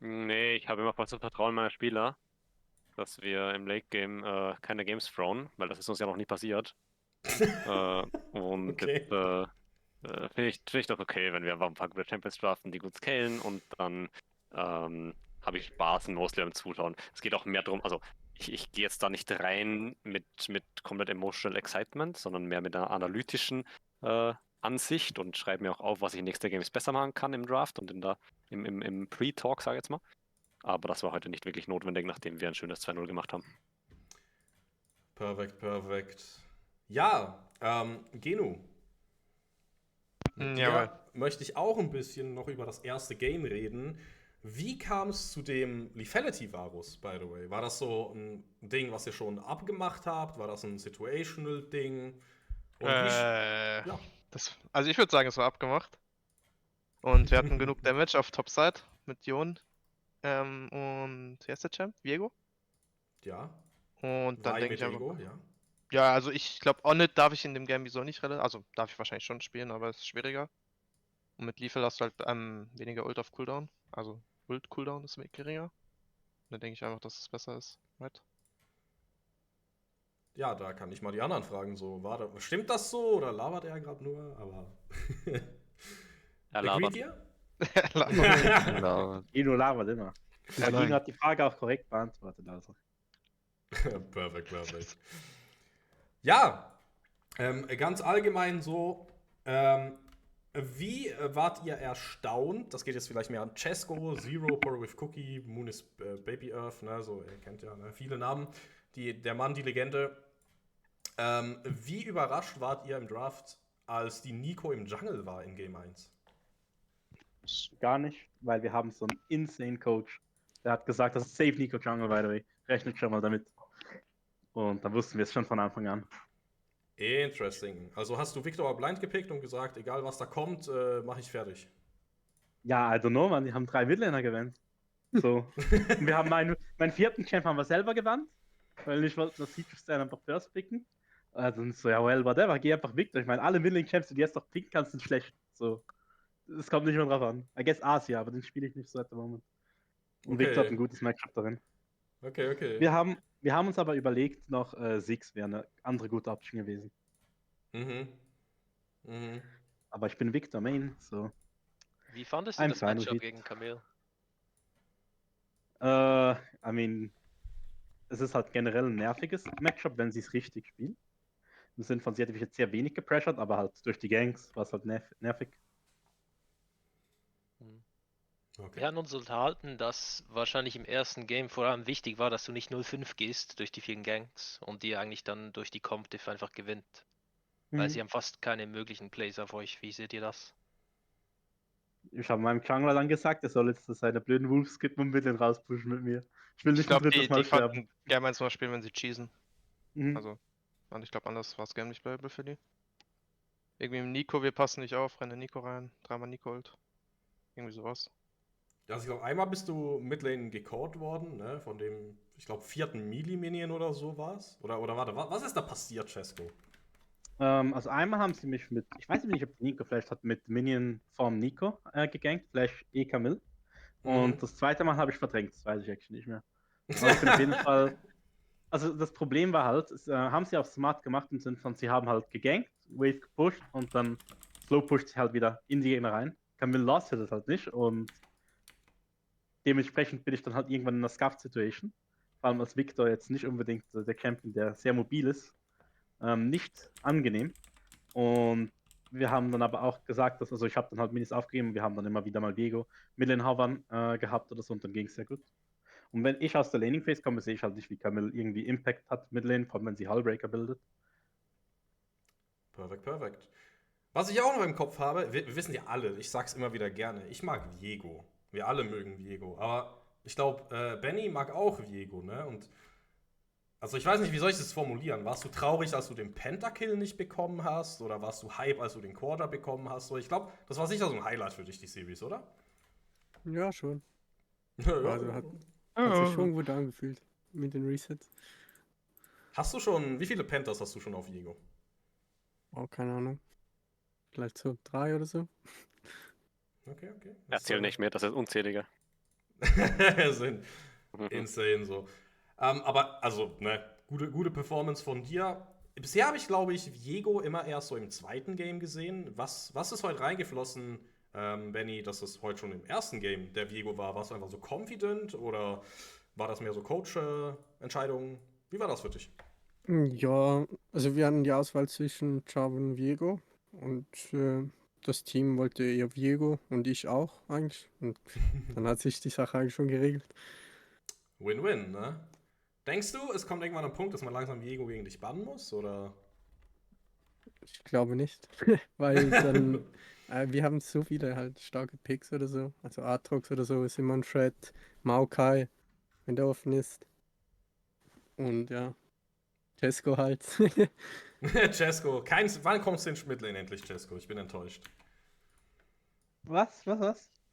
Nee, ich habe immer voll das Vertrauen meiner Spieler, dass wir im Late Game keine Games thrown, weil das ist uns ja noch nie passiert. Und Okay. jetzt finde ich das okay, wenn wir einfach ein paar gute Champions draften, die gut scalen und dann habe ich Spaß mostly am Zuschauen. Es geht auch mehr darum, also ich gehe jetzt da nicht rein mit komplett emotional excitement, sondern mehr mit einer analytischen Ansicht und schreibe mir auch auf, was ich in nächsten Games besser machen kann im Draft und im Pre-Talk, sage ich jetzt mal. Aber das war heute nicht wirklich notwendig, nachdem wir ein schönes 2-0 gemacht haben. Perfekt, perfekt. Ja, Genu. Mit dir möchte ich auch ein bisschen noch über das erste Game reden. Wie kam es zu dem Lethality-Varus, by the way? War das so ein Ding, was ihr schon abgemacht habt? War das ein Situational-Ding? Und ja. Also ich würde sagen, es war abgemacht. Und wir hatten genug Damage auf Topside mit Jon. Und wer ist der Champ? Viego? Ja. Und dann Vai denke ich mit einfach. Ego, ja. Ja, also ich glaube, On-It darf ich in dem Game wieso nicht relativ. Also darf ich wahrscheinlich schon spielen, aber es ist schwieriger. Und mit Lethal hast du halt weniger Ult auf Cooldown. Also Ult-Cooldown ist geringer. Und dann denke ich einfach, dass es besser ist. Right? Ja, da kann ich mal die anderen fragen. So, stimmt das so oder labert er gerade nur? Aber. Er labert. Agreed ihr? Ja, Gino labert immer. Ja, Gino hat die Frage auch korrekt beantwortet. Also. Perfekt, perfekt. Ja, ganz allgemein so, wie wart ihr erstaunt? Das geht jetzt vielleicht mehr an Chesco, Zero, Power with Cookie, Moon is Baby Earth, ne, so, ihr kennt ja viele Namen. Der Mann, die Legende. Wie überrascht wart ihr im Draft, als die Nico im Jungle war in Game 1? Gar nicht, weil wir haben so einen insane Coach. Der hat gesagt, das ist safe Nico Jungle, by the way. Rechnet schon mal damit. Und da wussten wir es schon von Anfang an. Interesting. Also hast du Victor blind gepickt und gesagt, egal was da kommt, mache ich fertig. Ja, I don't know, man. Die haben 3 Midlaner gewandt. So. Und wir haben meinen vierten Champ haben wir selber gewannt, weil ich wollte das Siege einfach first picken. Also so, ja, well, whatever, geh einfach Victor. Ich meine, alle Midlane-Champs, die du jetzt noch picken kannst, sind schlecht. So. Es kommt nicht mehr drauf an. I guess Asia, aber den spiele ich nicht so at the moment. Und Okay. Victor hat ein gutes Matchup darin. Okay, okay. Wir haben uns aber überlegt, noch Six wäre eine andere gute Option gewesen. Mhm. Mhm. Aber ich bin Victor Main, so. Wie fandest du I'm das fine with Matchup it. gegen Camille? I mean, es ist halt generell ein nerviges Matchup, wenn sie es richtig spielen. Im Sinne von, sie hat mich jetzt sehr wenig gepressured, aber halt durch die Gangs war es halt nervig. Okay. Wir hatten uns unterhalten, dass wahrscheinlich im ersten Game vor allem wichtig war, dass du nicht 0-5 gehst durch die vielen Ganks und die eigentlich dann durch die Comp-Diff einfach gewinnt. Weil sie haben fast keine möglichen Plays auf euch. Wie seht ihr das? Ich habe meinem Jungler dann gesagt, er soll jetzt seine blöden Wolves skippen und mit den rauspushen mit mir. Ich will Ich nicht ein glaube, drittes Mal die sterben. konnten gerne eins mal spielen, wenn sie cheesen. Mhm. Also, und ich glaube, anders war es Game nicht playable für die. Irgendwie im Nico, wir passen nicht auf, renne Nico rein, 3-mal Nico Ult. Irgendwie sowas. Also ich glaube, einmal bist du Midlane gecaught worden, ne? Von dem, ich glaube, 4. Melee-Minion oder so war's. Oder warte, was ist da passiert, Chesco? Also einmal haben sie mich mit, ich weiß nicht, ob die Nico vielleicht hat mit Minion vom Nico gegankt, vielleicht Camille. Und das zweite Mal habe ich verdrängt, das weiß ich actually nicht mehr. Aber ich bin auf jeden Fall. Also das Problem war halt, haben sie auch smart gemacht im Sinne von, sie haben halt gegankt, Wave gepusht und dann Slow pusht sie halt wieder in die Gegner rein. Camille Lost hat das halt nicht und dementsprechend bin ich dann halt irgendwann in einer Scuffed-Situation. Vor allem als Victor jetzt nicht unbedingt der Champion, der sehr mobil ist. Nicht angenehm. Und wir haben dann aber auch gesagt, dass, also ich habe dann halt Minis aufgegeben, wir haben dann immer wieder mal Diego mit den Havern gehabt oder so und dann ging es sehr gut. Und wenn ich aus der Laning Phase komme, sehe ich halt nicht, wie Camille irgendwie Impact hat mit Lane, vor allem wenn sie Hullbreaker bildet. Perfekt. Was ich auch noch im Kopf habe, wir wissen ja alle, ich sag's immer wieder gerne, ich mag Viego. Wir alle mögen Viego. Aber ich glaube, Benny mag auch Viego, ne? Und also ich weiß nicht, wie soll ich das formulieren? Warst du traurig, als du den Pentakill nicht bekommen hast? Oder warst du hype, als du den Quarter bekommen hast? Ich glaube, das war sicher so ein Highlight für dich, die Series, oder? Ja, schon. Ja, Also ja. hat sich schon gut angefühlt mit den Resets. Hast du schon, wie viele Pentas hast du schon auf Viego? Oh, keine Ahnung. Vielleicht so 3 oder so. Okay. Erzähl nicht mehr, das ist unzähliger. Sind insane so. Aber, also, ne, gute Performance von dir. Bisher habe ich, glaube ich, Viego immer erst so im zweiten Game gesehen. Was ist heute reingeflossen, Benny, dass es heute schon im ersten Game der Viego war? Warst du einfach so confident oder war das mehr so Coach-Entscheidungen? Wie war das für dich? Ja, also wir hatten die Auswahl zwischen Chavo und Viego und das Team wollte eher Viego und ich auch eigentlich. Und dann hat sich die Sache eigentlich schon geregelt. Win-win, ne? Denkst du, es kommt irgendwann ein Punkt, dass man langsam Viego gegen dich bannen muss, oder? Ich glaube nicht, weil dann, wir haben so viele halt starke Picks oder so. Also Aatrox oder so ist immer ein Threat, Maokai, wenn der offen ist. Und ja, Tesco halt. Cesco, wann kommst du in Schmidlane endlich, Cesco? Ich bin enttäuscht. Was? Ja,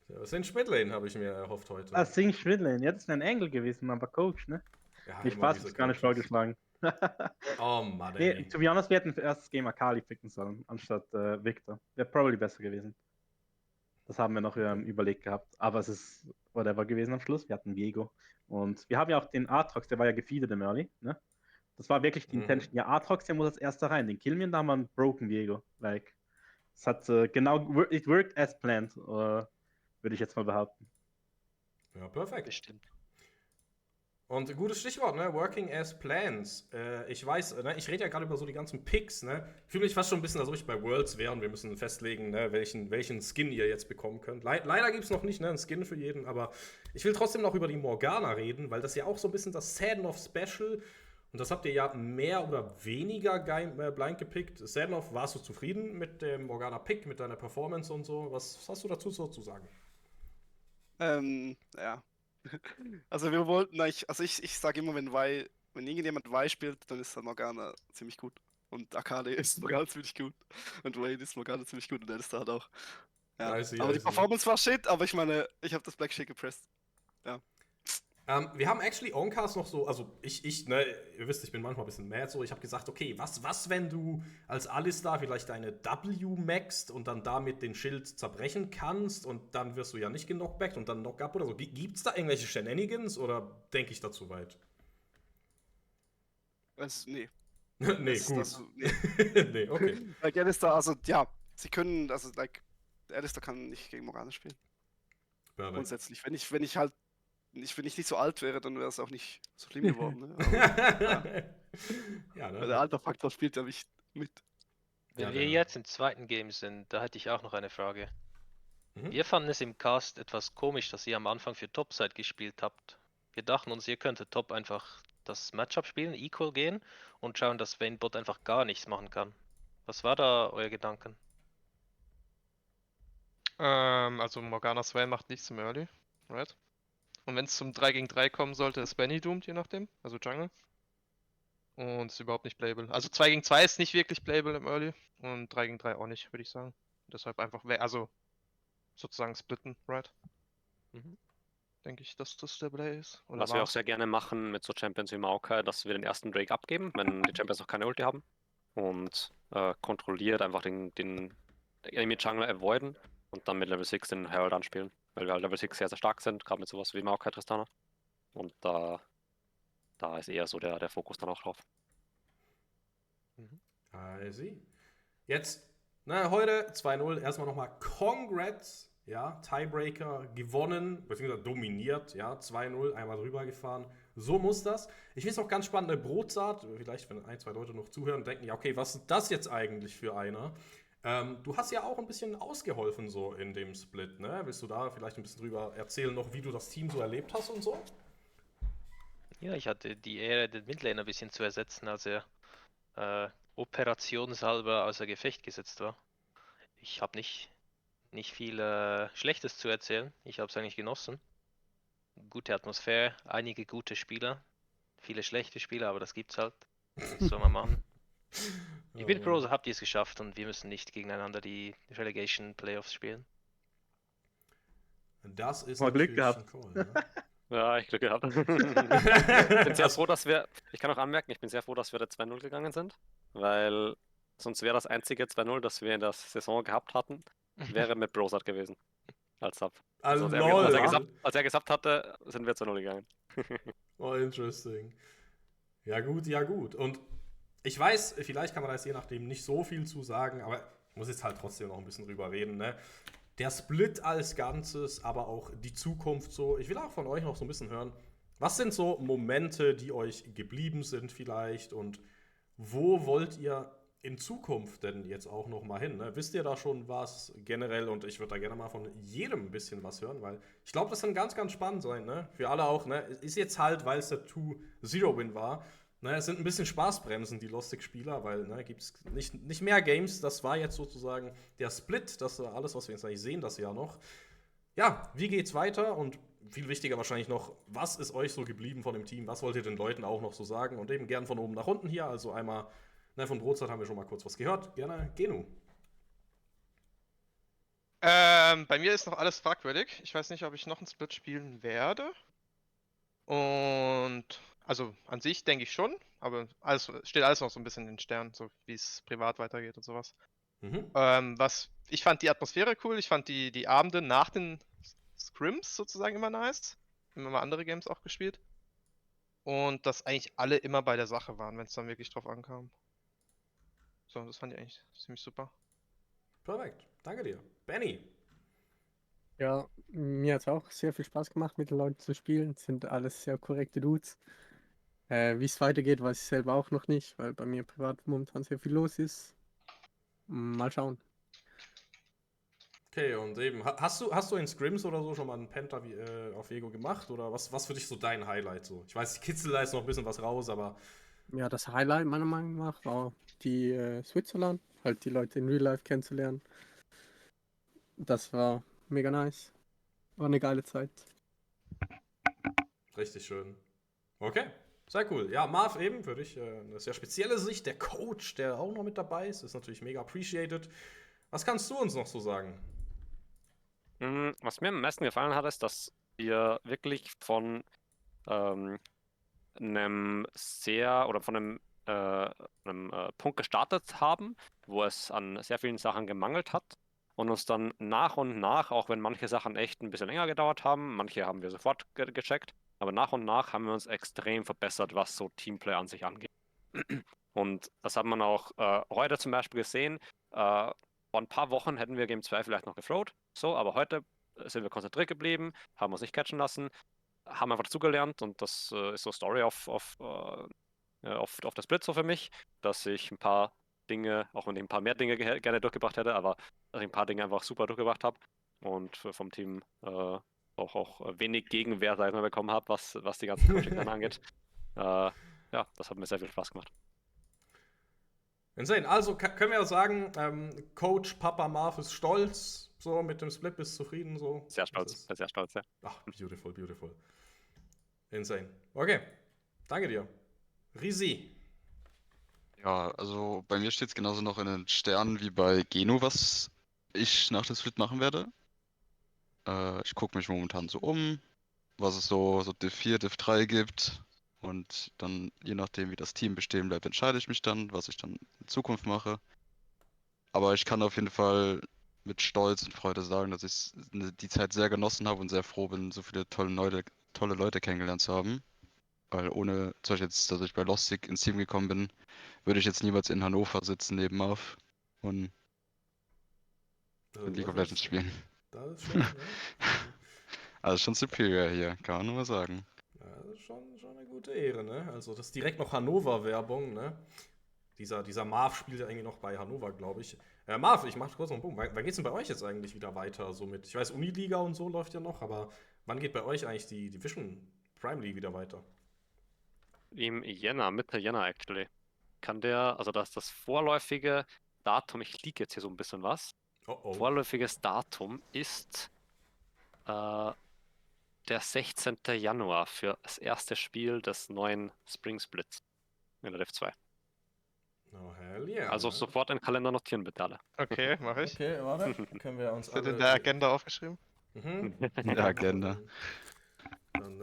was in Schmidlane habe ich mir erhofft heute. Ah, Sing Schmidlane. Ja, das wäre ein Engel gewesen, aber Coach, ne? Ja, Nee, immer Spaß, diese hab's gar nicht Coaches. vorgeschlagen. Oh Mann, Nee, ey. to be honest, wir hätten für erstes Game Akali picken sollen, anstatt Victor. Wäre probably besser gewesen. Das haben wir noch Okay. überlegt gehabt. Aber es ist whatever gewesen am Schluss. Wir hatten Viego. Und wir haben ja auch den Aatrox, der war ja gefeedet im Early, ne? Das war wirklich die Intention. Ja, Aatrox, der muss als erster rein. Den killen wir, da haben wir einen Broken Viego. Like, es hat genau, it worked as planned, würde ich jetzt mal behaupten. Ja, perfekt. Bestimmt. Und gutes Stichwort, ne? Working as plans. Ich weiß, ne? Ich rede ja gerade über so die ganzen Picks, ne? Ich fühle mich fast schon ein bisschen, als ob ich bei Worlds wäre und wir müssen festlegen, ne? welchen Skin ihr jetzt bekommen könnt. Leider gibt es noch nicht, ne? Einen Skin für jeden, aber ich will trotzdem noch über die Morgana reden, weil das ja auch so ein bisschen das Sadnov Special und das habt ihr ja mehr oder weniger blind gepickt. Sadnov, warst du zufrieden mit dem Morgana-Pick, mit deiner Performance und so? Was hast du dazu so zu sagen? Ja. Also wir wollten eigentlich, also ich sage immer, wenn irgendjemand Vi spielt, dann ist dann Morgana ziemlich gut. Und Akali ist Morgana ziemlich gut. Und Wayne ist Morgana ziemlich gut und Alistar halt auch. Ja. I see. Aber die Performance war shit, aber ich meine, ich habe das Black Shake gepresst. Ja. Wir haben actually Oncast noch so, also ne, ihr wisst, ich bin manchmal ein bisschen mad so, ich habe gesagt, okay, was, wenn du als Alistar vielleicht deine W maxst und dann damit den Schild zerbrechen kannst und dann wirst du ja nicht genockbackt und dann Knockup oder so. Gibt's da irgendwelche Shenanigans oder denke ich da zu weit? Nee. Nee, gut. Nee. Nee, okay. Like Alistar, also ja, sie können, also like, Alistar kann nicht gegen Morgana spielen. Perfekt. Grundsätzlich. Wenn ich nicht so alt wäre, dann wäre es auch nicht so schlimm geworden. Ne? Aber, Ja, der ne? Alterfaktor spielt ja nicht mit. Wenn Ja, wir jetzt im zweiten Game sind, da hätte ich auch noch eine Frage. Mhm. Wir fanden es im Cast etwas komisch, dass ihr am Anfang für Topside gespielt habt. Wir dachten uns, ihr könntet Top einfach das Matchup spielen, Equal gehen und schauen, dass Vanebot einfach gar nichts machen kann. Was war da euer Gedanken? Also Morgana Swain macht nichts im Early, right? Und wenn es zum 3 gegen 3 kommen sollte, ist Benny doomed, je nachdem, also Jungle. Und ist überhaupt nicht playable. Also 2 gegen 2 ist nicht wirklich playable im Early und 3 gegen 3 auch nicht, würde ich sagen. Deshalb einfach, also sozusagen splitten, right? Mhm. Denke ich, dass das der Play ist. Oder Was wir auch war's? sehr gerne machen mit so Champions wie Maokai, dass wir den ersten Drake abgeben, wenn die Champions noch keine Ulti haben. Und kontrolliert einfach den Enemy Jungler avoiden und dann mit Level 6 den Herald anspielen. Weil wir halt Level 6 sehr, sehr stark sind, gerade mit sowas wie Maokai Tristana. Und da da ist eher so der Fokus dann auch drauf. I see. Jetzt, heute 2-0. Erstmal nochmal Congrats. Ja, Tiebreaker gewonnen, beziehungsweise dominiert. Ja, 2-0, einmal drüber gefahren. So muss das. Ich finde es auch ganz spannend, eine Brotsaat. Vielleicht, wenn ein, zwei Leute noch zuhören und denken, ja, okay, was ist das jetzt eigentlich für einer? Du hast ja auch ein bisschen ausgeholfen so in dem Split, ne? Willst du da vielleicht ein bisschen drüber erzählen noch, wie du das Team so erlebt hast und so? Ja, ich hatte die Ehre, den Midlaner ein bisschen zu ersetzen, als er operationshalber außer Gefecht gesetzt war. Ich habe nicht viel Schlechtes zu erzählen. Ich habe es eigentlich genossen. Gute Atmosphäre, einige gute Spieler, viele schlechte Spieler, aber das gibt's halt. Das soll man machen. Ich bin froh, so habt ihr es geschafft und wir müssen nicht gegeneinander die Relegation Playoffs spielen. Das ist Mal Glück natürlich gehabt. ein Call, ne? Ja, ich Glück gehabt. Ich bin sehr froh, ich kann auch anmerken, ich bin sehr froh, dass wir da 2-0 gegangen sind, weil sonst wäre das einzige 2-0, das wir in der Saison gehabt hatten, wäre mit Brosat gewesen. Als Sub. Also lol. als er gesappt hatte, sind wir 2-0 gegangen. Oh, interesting. Ja gut, ja gut. Und ich weiß, vielleicht kann man da jetzt je nachdem nicht so viel zu sagen, aber ich muss jetzt halt trotzdem noch ein bisschen drüber reden, ne? Der Split als Ganzes, aber auch die Zukunft so. Ich will auch von euch noch so ein bisschen hören. Was sind so Momente, die euch geblieben sind vielleicht und wo wollt ihr in Zukunft denn jetzt auch noch mal hin? Ne? Wisst ihr da schon was generell? Und ich würde da gerne mal von jedem ein bisschen was hören, weil ich glaube, das kann ganz, ganz spannend sein. Ne? Für alle auch. Ne? Ist jetzt halt, weil es der 2-0-Win war. Ne? Es sind ein bisschen Spaßbremsen, die Lostik-Spieler, weil gibt es nicht mehr Games. Das war jetzt sozusagen der Split. Das war alles, was wir jetzt eigentlich sehen, das Jahr noch. Ja, wie geht's weiter? Und viel wichtiger wahrscheinlich noch, was ist euch so geblieben von dem Team? Was wollt ihr den Leuten auch noch so sagen? Und eben gern von oben nach unten hier. Also einmal, von Brotzeit haben wir schon mal kurz was gehört. Gerne, Genu. Bei mir ist noch alles fragwürdig. Ich weiß nicht, ob ich noch einen Split spielen werde. Und also an sich denke ich schon, aber steht alles noch so ein bisschen in den Sternen, so wie es privat weitergeht und sowas. Mhm. Ich fand die Atmosphäre cool, ich fand die Abende nach den Scrims sozusagen immer nice. Immer mal andere Games auch gespielt. Und dass eigentlich alle immer bei der Sache waren, wenn es dann wirklich drauf ankam. So, das fand ich eigentlich ziemlich super. Perfekt. Danke dir. Benny. Ja, mir hat es auch sehr viel Spaß gemacht, mit den Leuten zu spielen. Sind alles sehr korrekte Dudes. Wie es weitergeht, weiß ich selber auch noch nicht, weil bei mir privat momentan sehr viel los ist. Mal schauen. Okay, und eben, hast du in Scrims oder so schon mal einen Penta auf Viego gemacht? Oder was für dich so dein Highlight so? Ich weiß, die Kitzel da ist noch ein bisschen was raus, aber. Ja, das Highlight meiner Meinung nach war die Switzerland, halt die Leute in Real Life kennenzulernen. Das war mega nice. War eine geile Zeit. Richtig schön. Okay, sehr cool. Ja, Marv eben für dich eine sehr spezielle Sicht. Der Coach, der auch noch mit dabei ist natürlich mega appreciated. Was kannst du uns noch so sagen? Was mir am meisten gefallen hat, ist, dass wir wirklich von einem Punkt gestartet haben, wo es an sehr vielen Sachen gemangelt hat und uns dann nach und nach, auch wenn manche Sachen echt ein bisschen länger gedauert haben, manche haben wir sofort gecheckt, aber nach und nach haben wir uns extrem verbessert, was so Teamplay an sich angeht. Und das hat man auch heute zum Beispiel gesehen. Vor ein paar Wochen hätten wir Game 2 vielleicht noch geflowt, so, aber heute sind wir konzentriert geblieben, haben uns nicht catchen lassen, haben einfach dazugelernt und das ist so Story auf der Split so für mich, dass ich ein paar Dinge, auch wenn ich ein paar mehr Dinge gerne durchgebracht hätte, aber dass ich ein paar Dinge einfach super durchgebracht habe und vom Team auch wenig Gegenwehr, sag ich mal, bekommen habe, was die ganzen Coaching dann angeht. Ja, das hat mir sehr viel Spaß gemacht. Insane. Also können wir ja sagen, Coach Papa Marv ist stolz, so mit dem Split, bist zufrieden, so. Sehr stolz, sehr stolz, ja. Ach, beautiful, beautiful. Insane. Okay, danke dir. Risi. Ja, also bei mir steht es genauso noch in den Sternen wie bei Geno, was ich nach dem Split machen werde. Ich gucke mich momentan so um, was es so Div 4, Div 3 gibt. Und dann, je nachdem, wie das Team bestehen bleibt, entscheide ich mich dann, was ich dann in Zukunft mache. Aber ich kann auf jeden Fall mit Stolz und Freude sagen, dass ich die Zeit sehr genossen habe und sehr froh bin, so viele tolle Leute kennengelernt zu haben. Weil ohne, zum Beispiel jetzt, dass ich bei Lostik ins Team gekommen bin, würde ich jetzt niemals in Hannover sitzen nebenauf und mit League of Legends spielen. Das ist schon, ne? Also schon superior hier, kann man nur mal sagen. Ja, das ist schon eine gute Ehre, ne? Also das ist direkt noch Hannover-Werbung, ne? Dieser Marv spielt ja eigentlich noch bei Hannover, glaube ich. Marv, ich mach kurz noch einen Punkt. Wann geht's denn bei euch jetzt eigentlich wieder weiter? So mit, ich weiß, Uniliga und so läuft ja noch, aber wann geht bei euch eigentlich die Division Prime League wieder weiter? Im Jänner, Mitte Jänner actually. Kann der, also das vorläufige Datum, ich liege jetzt hier so ein bisschen was. Oh oh. Vorläufiges Datum ist der 16. Januar für das erste Spiel des neuen Spring Splits in der Div 2. Oh, hell yeah. Also ne? sofort in den Kalender notieren, bitte alle. Okay, mache ich. Okay, warte. Können wir uns Steht alle... in der Agenda aufgeschrieben? Mhm. In der Agenda. Dann,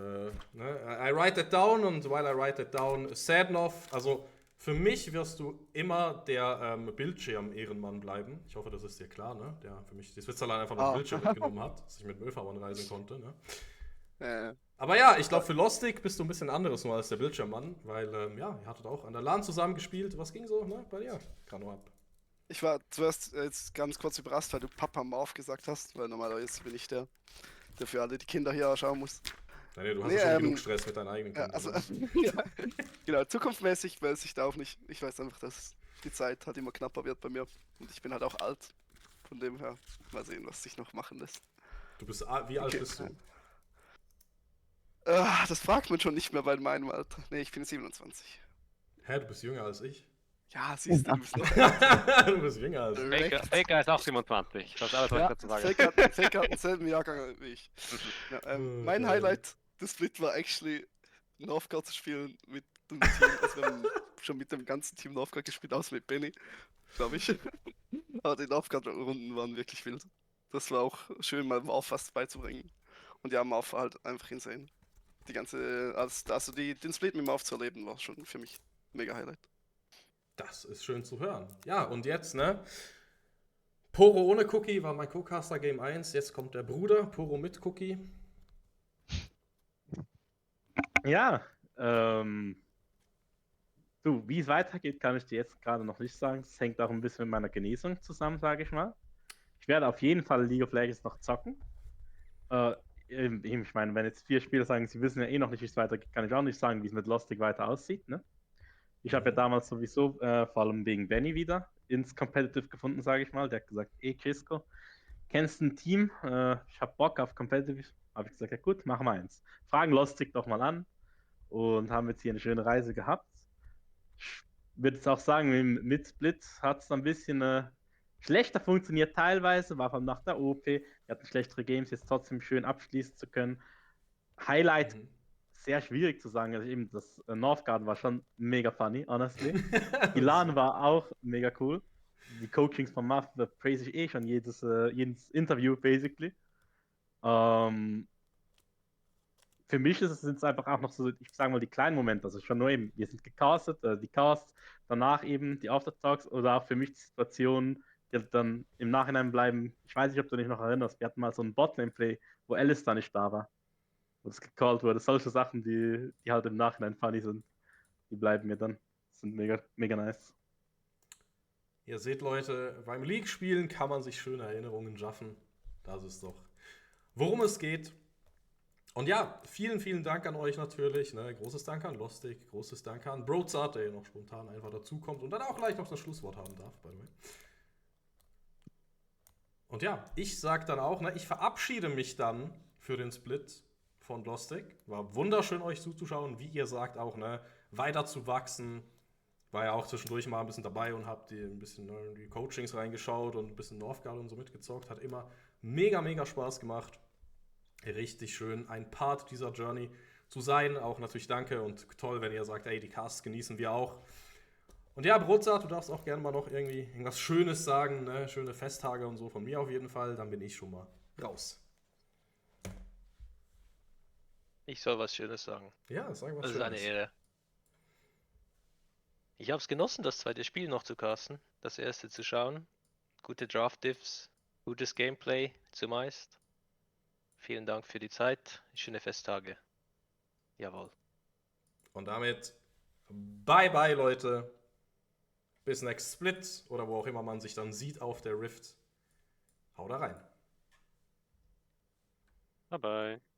I write that down und while I write that down, Sadnov, also für mich wirst du immer der Bildschirm-Ehrenmann bleiben. Ich hoffe, das ist dir klar, ne? Der für mich die Switzerland einfach noch Bildschirm mitgenommen hat, dass ich mit dem Ölfahrern reisen konnte, ne? Aber ja, ich glaube, für Lostik bist du ein bisschen anderes nur als der Bildschirmmann, weil, ja, ihr hattet auch an der LAN zusammen gespielt. Was ging so, ne, bei dir? Grano ab. Ich war zuerst jetzt ganz kurz überrascht, weil du Papa Marv gesagt hast, weil normalerweise bin ich der für alle die Kinder hier schauen muss. Nee, du hast Nee, ja schon genug Stress mit deinen eigenen Ja, Kindern. also, ne? ja, genau, zukunftsmäßig weiß ich da auch nicht. Ich weiß einfach, dass die Zeit halt immer knapper wird bei mir. Und ich bin halt auch alt. Von dem her, mal sehen, was sich noch machen lässt. Du bist, wie alt Okay. bist du? Das fragt man schon nicht mehr bei meinem Alter. Nee, ich bin 27. Hä, du bist jünger als ich? Ja, siehst du, du bist noch Du bist jünger als ich. Faker ist auch 27. Das ist alles, was ich Ja, dazu sage. Fake hat denselben Jahrgang wie ich. Ja, mein Highlight des Split war actually Northgard zu spielen mit dem Team. Also wir haben schon mit dem ganzen Team Northgard gespielt, außer mit Benny, glaube ich. Aber die Northgard-Runden waren wirklich wild. Das war auch schön, mal Warf fast beizubringen. Und ja, Marv war halt einfach insane. Die ganze, also den Split mit Marv zu erleben, war schon für mich ein mega Highlight. Das ist schön zu hören. Ja, und jetzt, ne? Poro ohne Cookie war mein Co-Caster Game 1. Jetzt kommt der Bruder, Poro mit Cookie. Ja, du, wie es weitergeht, kann ich dir jetzt gerade noch nicht sagen. Es hängt auch ein bisschen mit meiner Genesung zusammen, sage ich mal. Ich werde auf jeden Fall League of Legends noch zocken. Ich meine, wenn jetzt 4 Spieler sagen, sie wissen ja eh noch nicht, wie es weitergeht, kann ich auch nicht sagen, wie es mit Lostik weiter aussieht. Ne? Ich habe ja damals sowieso, vor allem wegen Benny wieder, ins Competitive gefunden, sage ich mal. Der hat gesagt, Chisco, kennst du ein Team? Ich habe Bock auf Competitive. Habe ich gesagt, ja gut, machen wir eins. Fragen Lostik doch mal an. Und haben jetzt hier eine schöne Reise gehabt. Ich würde jetzt auch sagen, mit Split hat es ein bisschen schlechter funktioniert teilweise, war vor allem nach der OP. Wir hatten schlechtere Games, jetzt trotzdem schön abschließen zu können. Highlight, sehr schwierig zu sagen. Also eben das Northgard war schon mega funny, honestly. Die LAN war auch mega cool. Die Coachings von Muff praise ich eh schon jedes Interview, basically. Für mich sind es einfach auch noch so, ich sage mal, die kleinen Momente. Also schon nur eben, wir sind gecastet, die Casts, danach eben die Aftertalks oder auch für mich die Situationen, die dann im Nachhinein bleiben. Ich weiß nicht, ob du dich noch erinnerst, wir hatten mal so einen Botlane-Play, wo Alice da nicht da war, wo das gecallt wurde. Solche Sachen, die halt im Nachhinein funny sind, die bleiben mir dann. Das sind mega, mega nice. Ihr seht, Leute, beim League-Spielen kann man sich schöne Erinnerungen schaffen. Das ist doch, worum es geht. Und ja, vielen, vielen Dank an euch natürlich. Ne? Großes Dank an Lostik, großes Dank an Brozart, der noch spontan einfach dazukommt und dann auch gleich noch das Schlusswort haben darf, by the way. Und ja, ich sag dann auch, ne, ich verabschiede mich dann für den Split von Lostik. War wunderschön, euch zuzuschauen, wie ihr sagt, auch ne, weiter zu wachsen. War ja auch zwischendurch mal ein bisschen dabei und habt ein bisschen in die Coachings reingeschaut und ein bisschen Northgard und so mitgezockt. Hat immer mega, mega Spaß gemacht. Richtig schön, ein Part dieser Journey zu sein. Auch natürlich danke und toll, wenn ihr sagt, ey, die Casts genießen wir auch. Und ja, Brotzart, du darfst auch gerne mal noch irgendwie irgendwas Schönes sagen, ne? Schöne Festtage und so von mir auf jeden Fall. Dann bin ich schon mal raus. Ich soll was Schönes sagen. Ja, sag was Das Schönes. ist eine Ehre. Ich habe es genossen, das zweite Spiel noch zu casten, das erste zu schauen. Gute Draft-Diffs, gutes Gameplay zumeist. Vielen Dank für die Zeit, schöne Festtage. Jawohl. Und damit bye bye, Leute. Bis next Split oder wo auch immer man sich dann sieht auf der Rift. Hau da rein. Bye bye.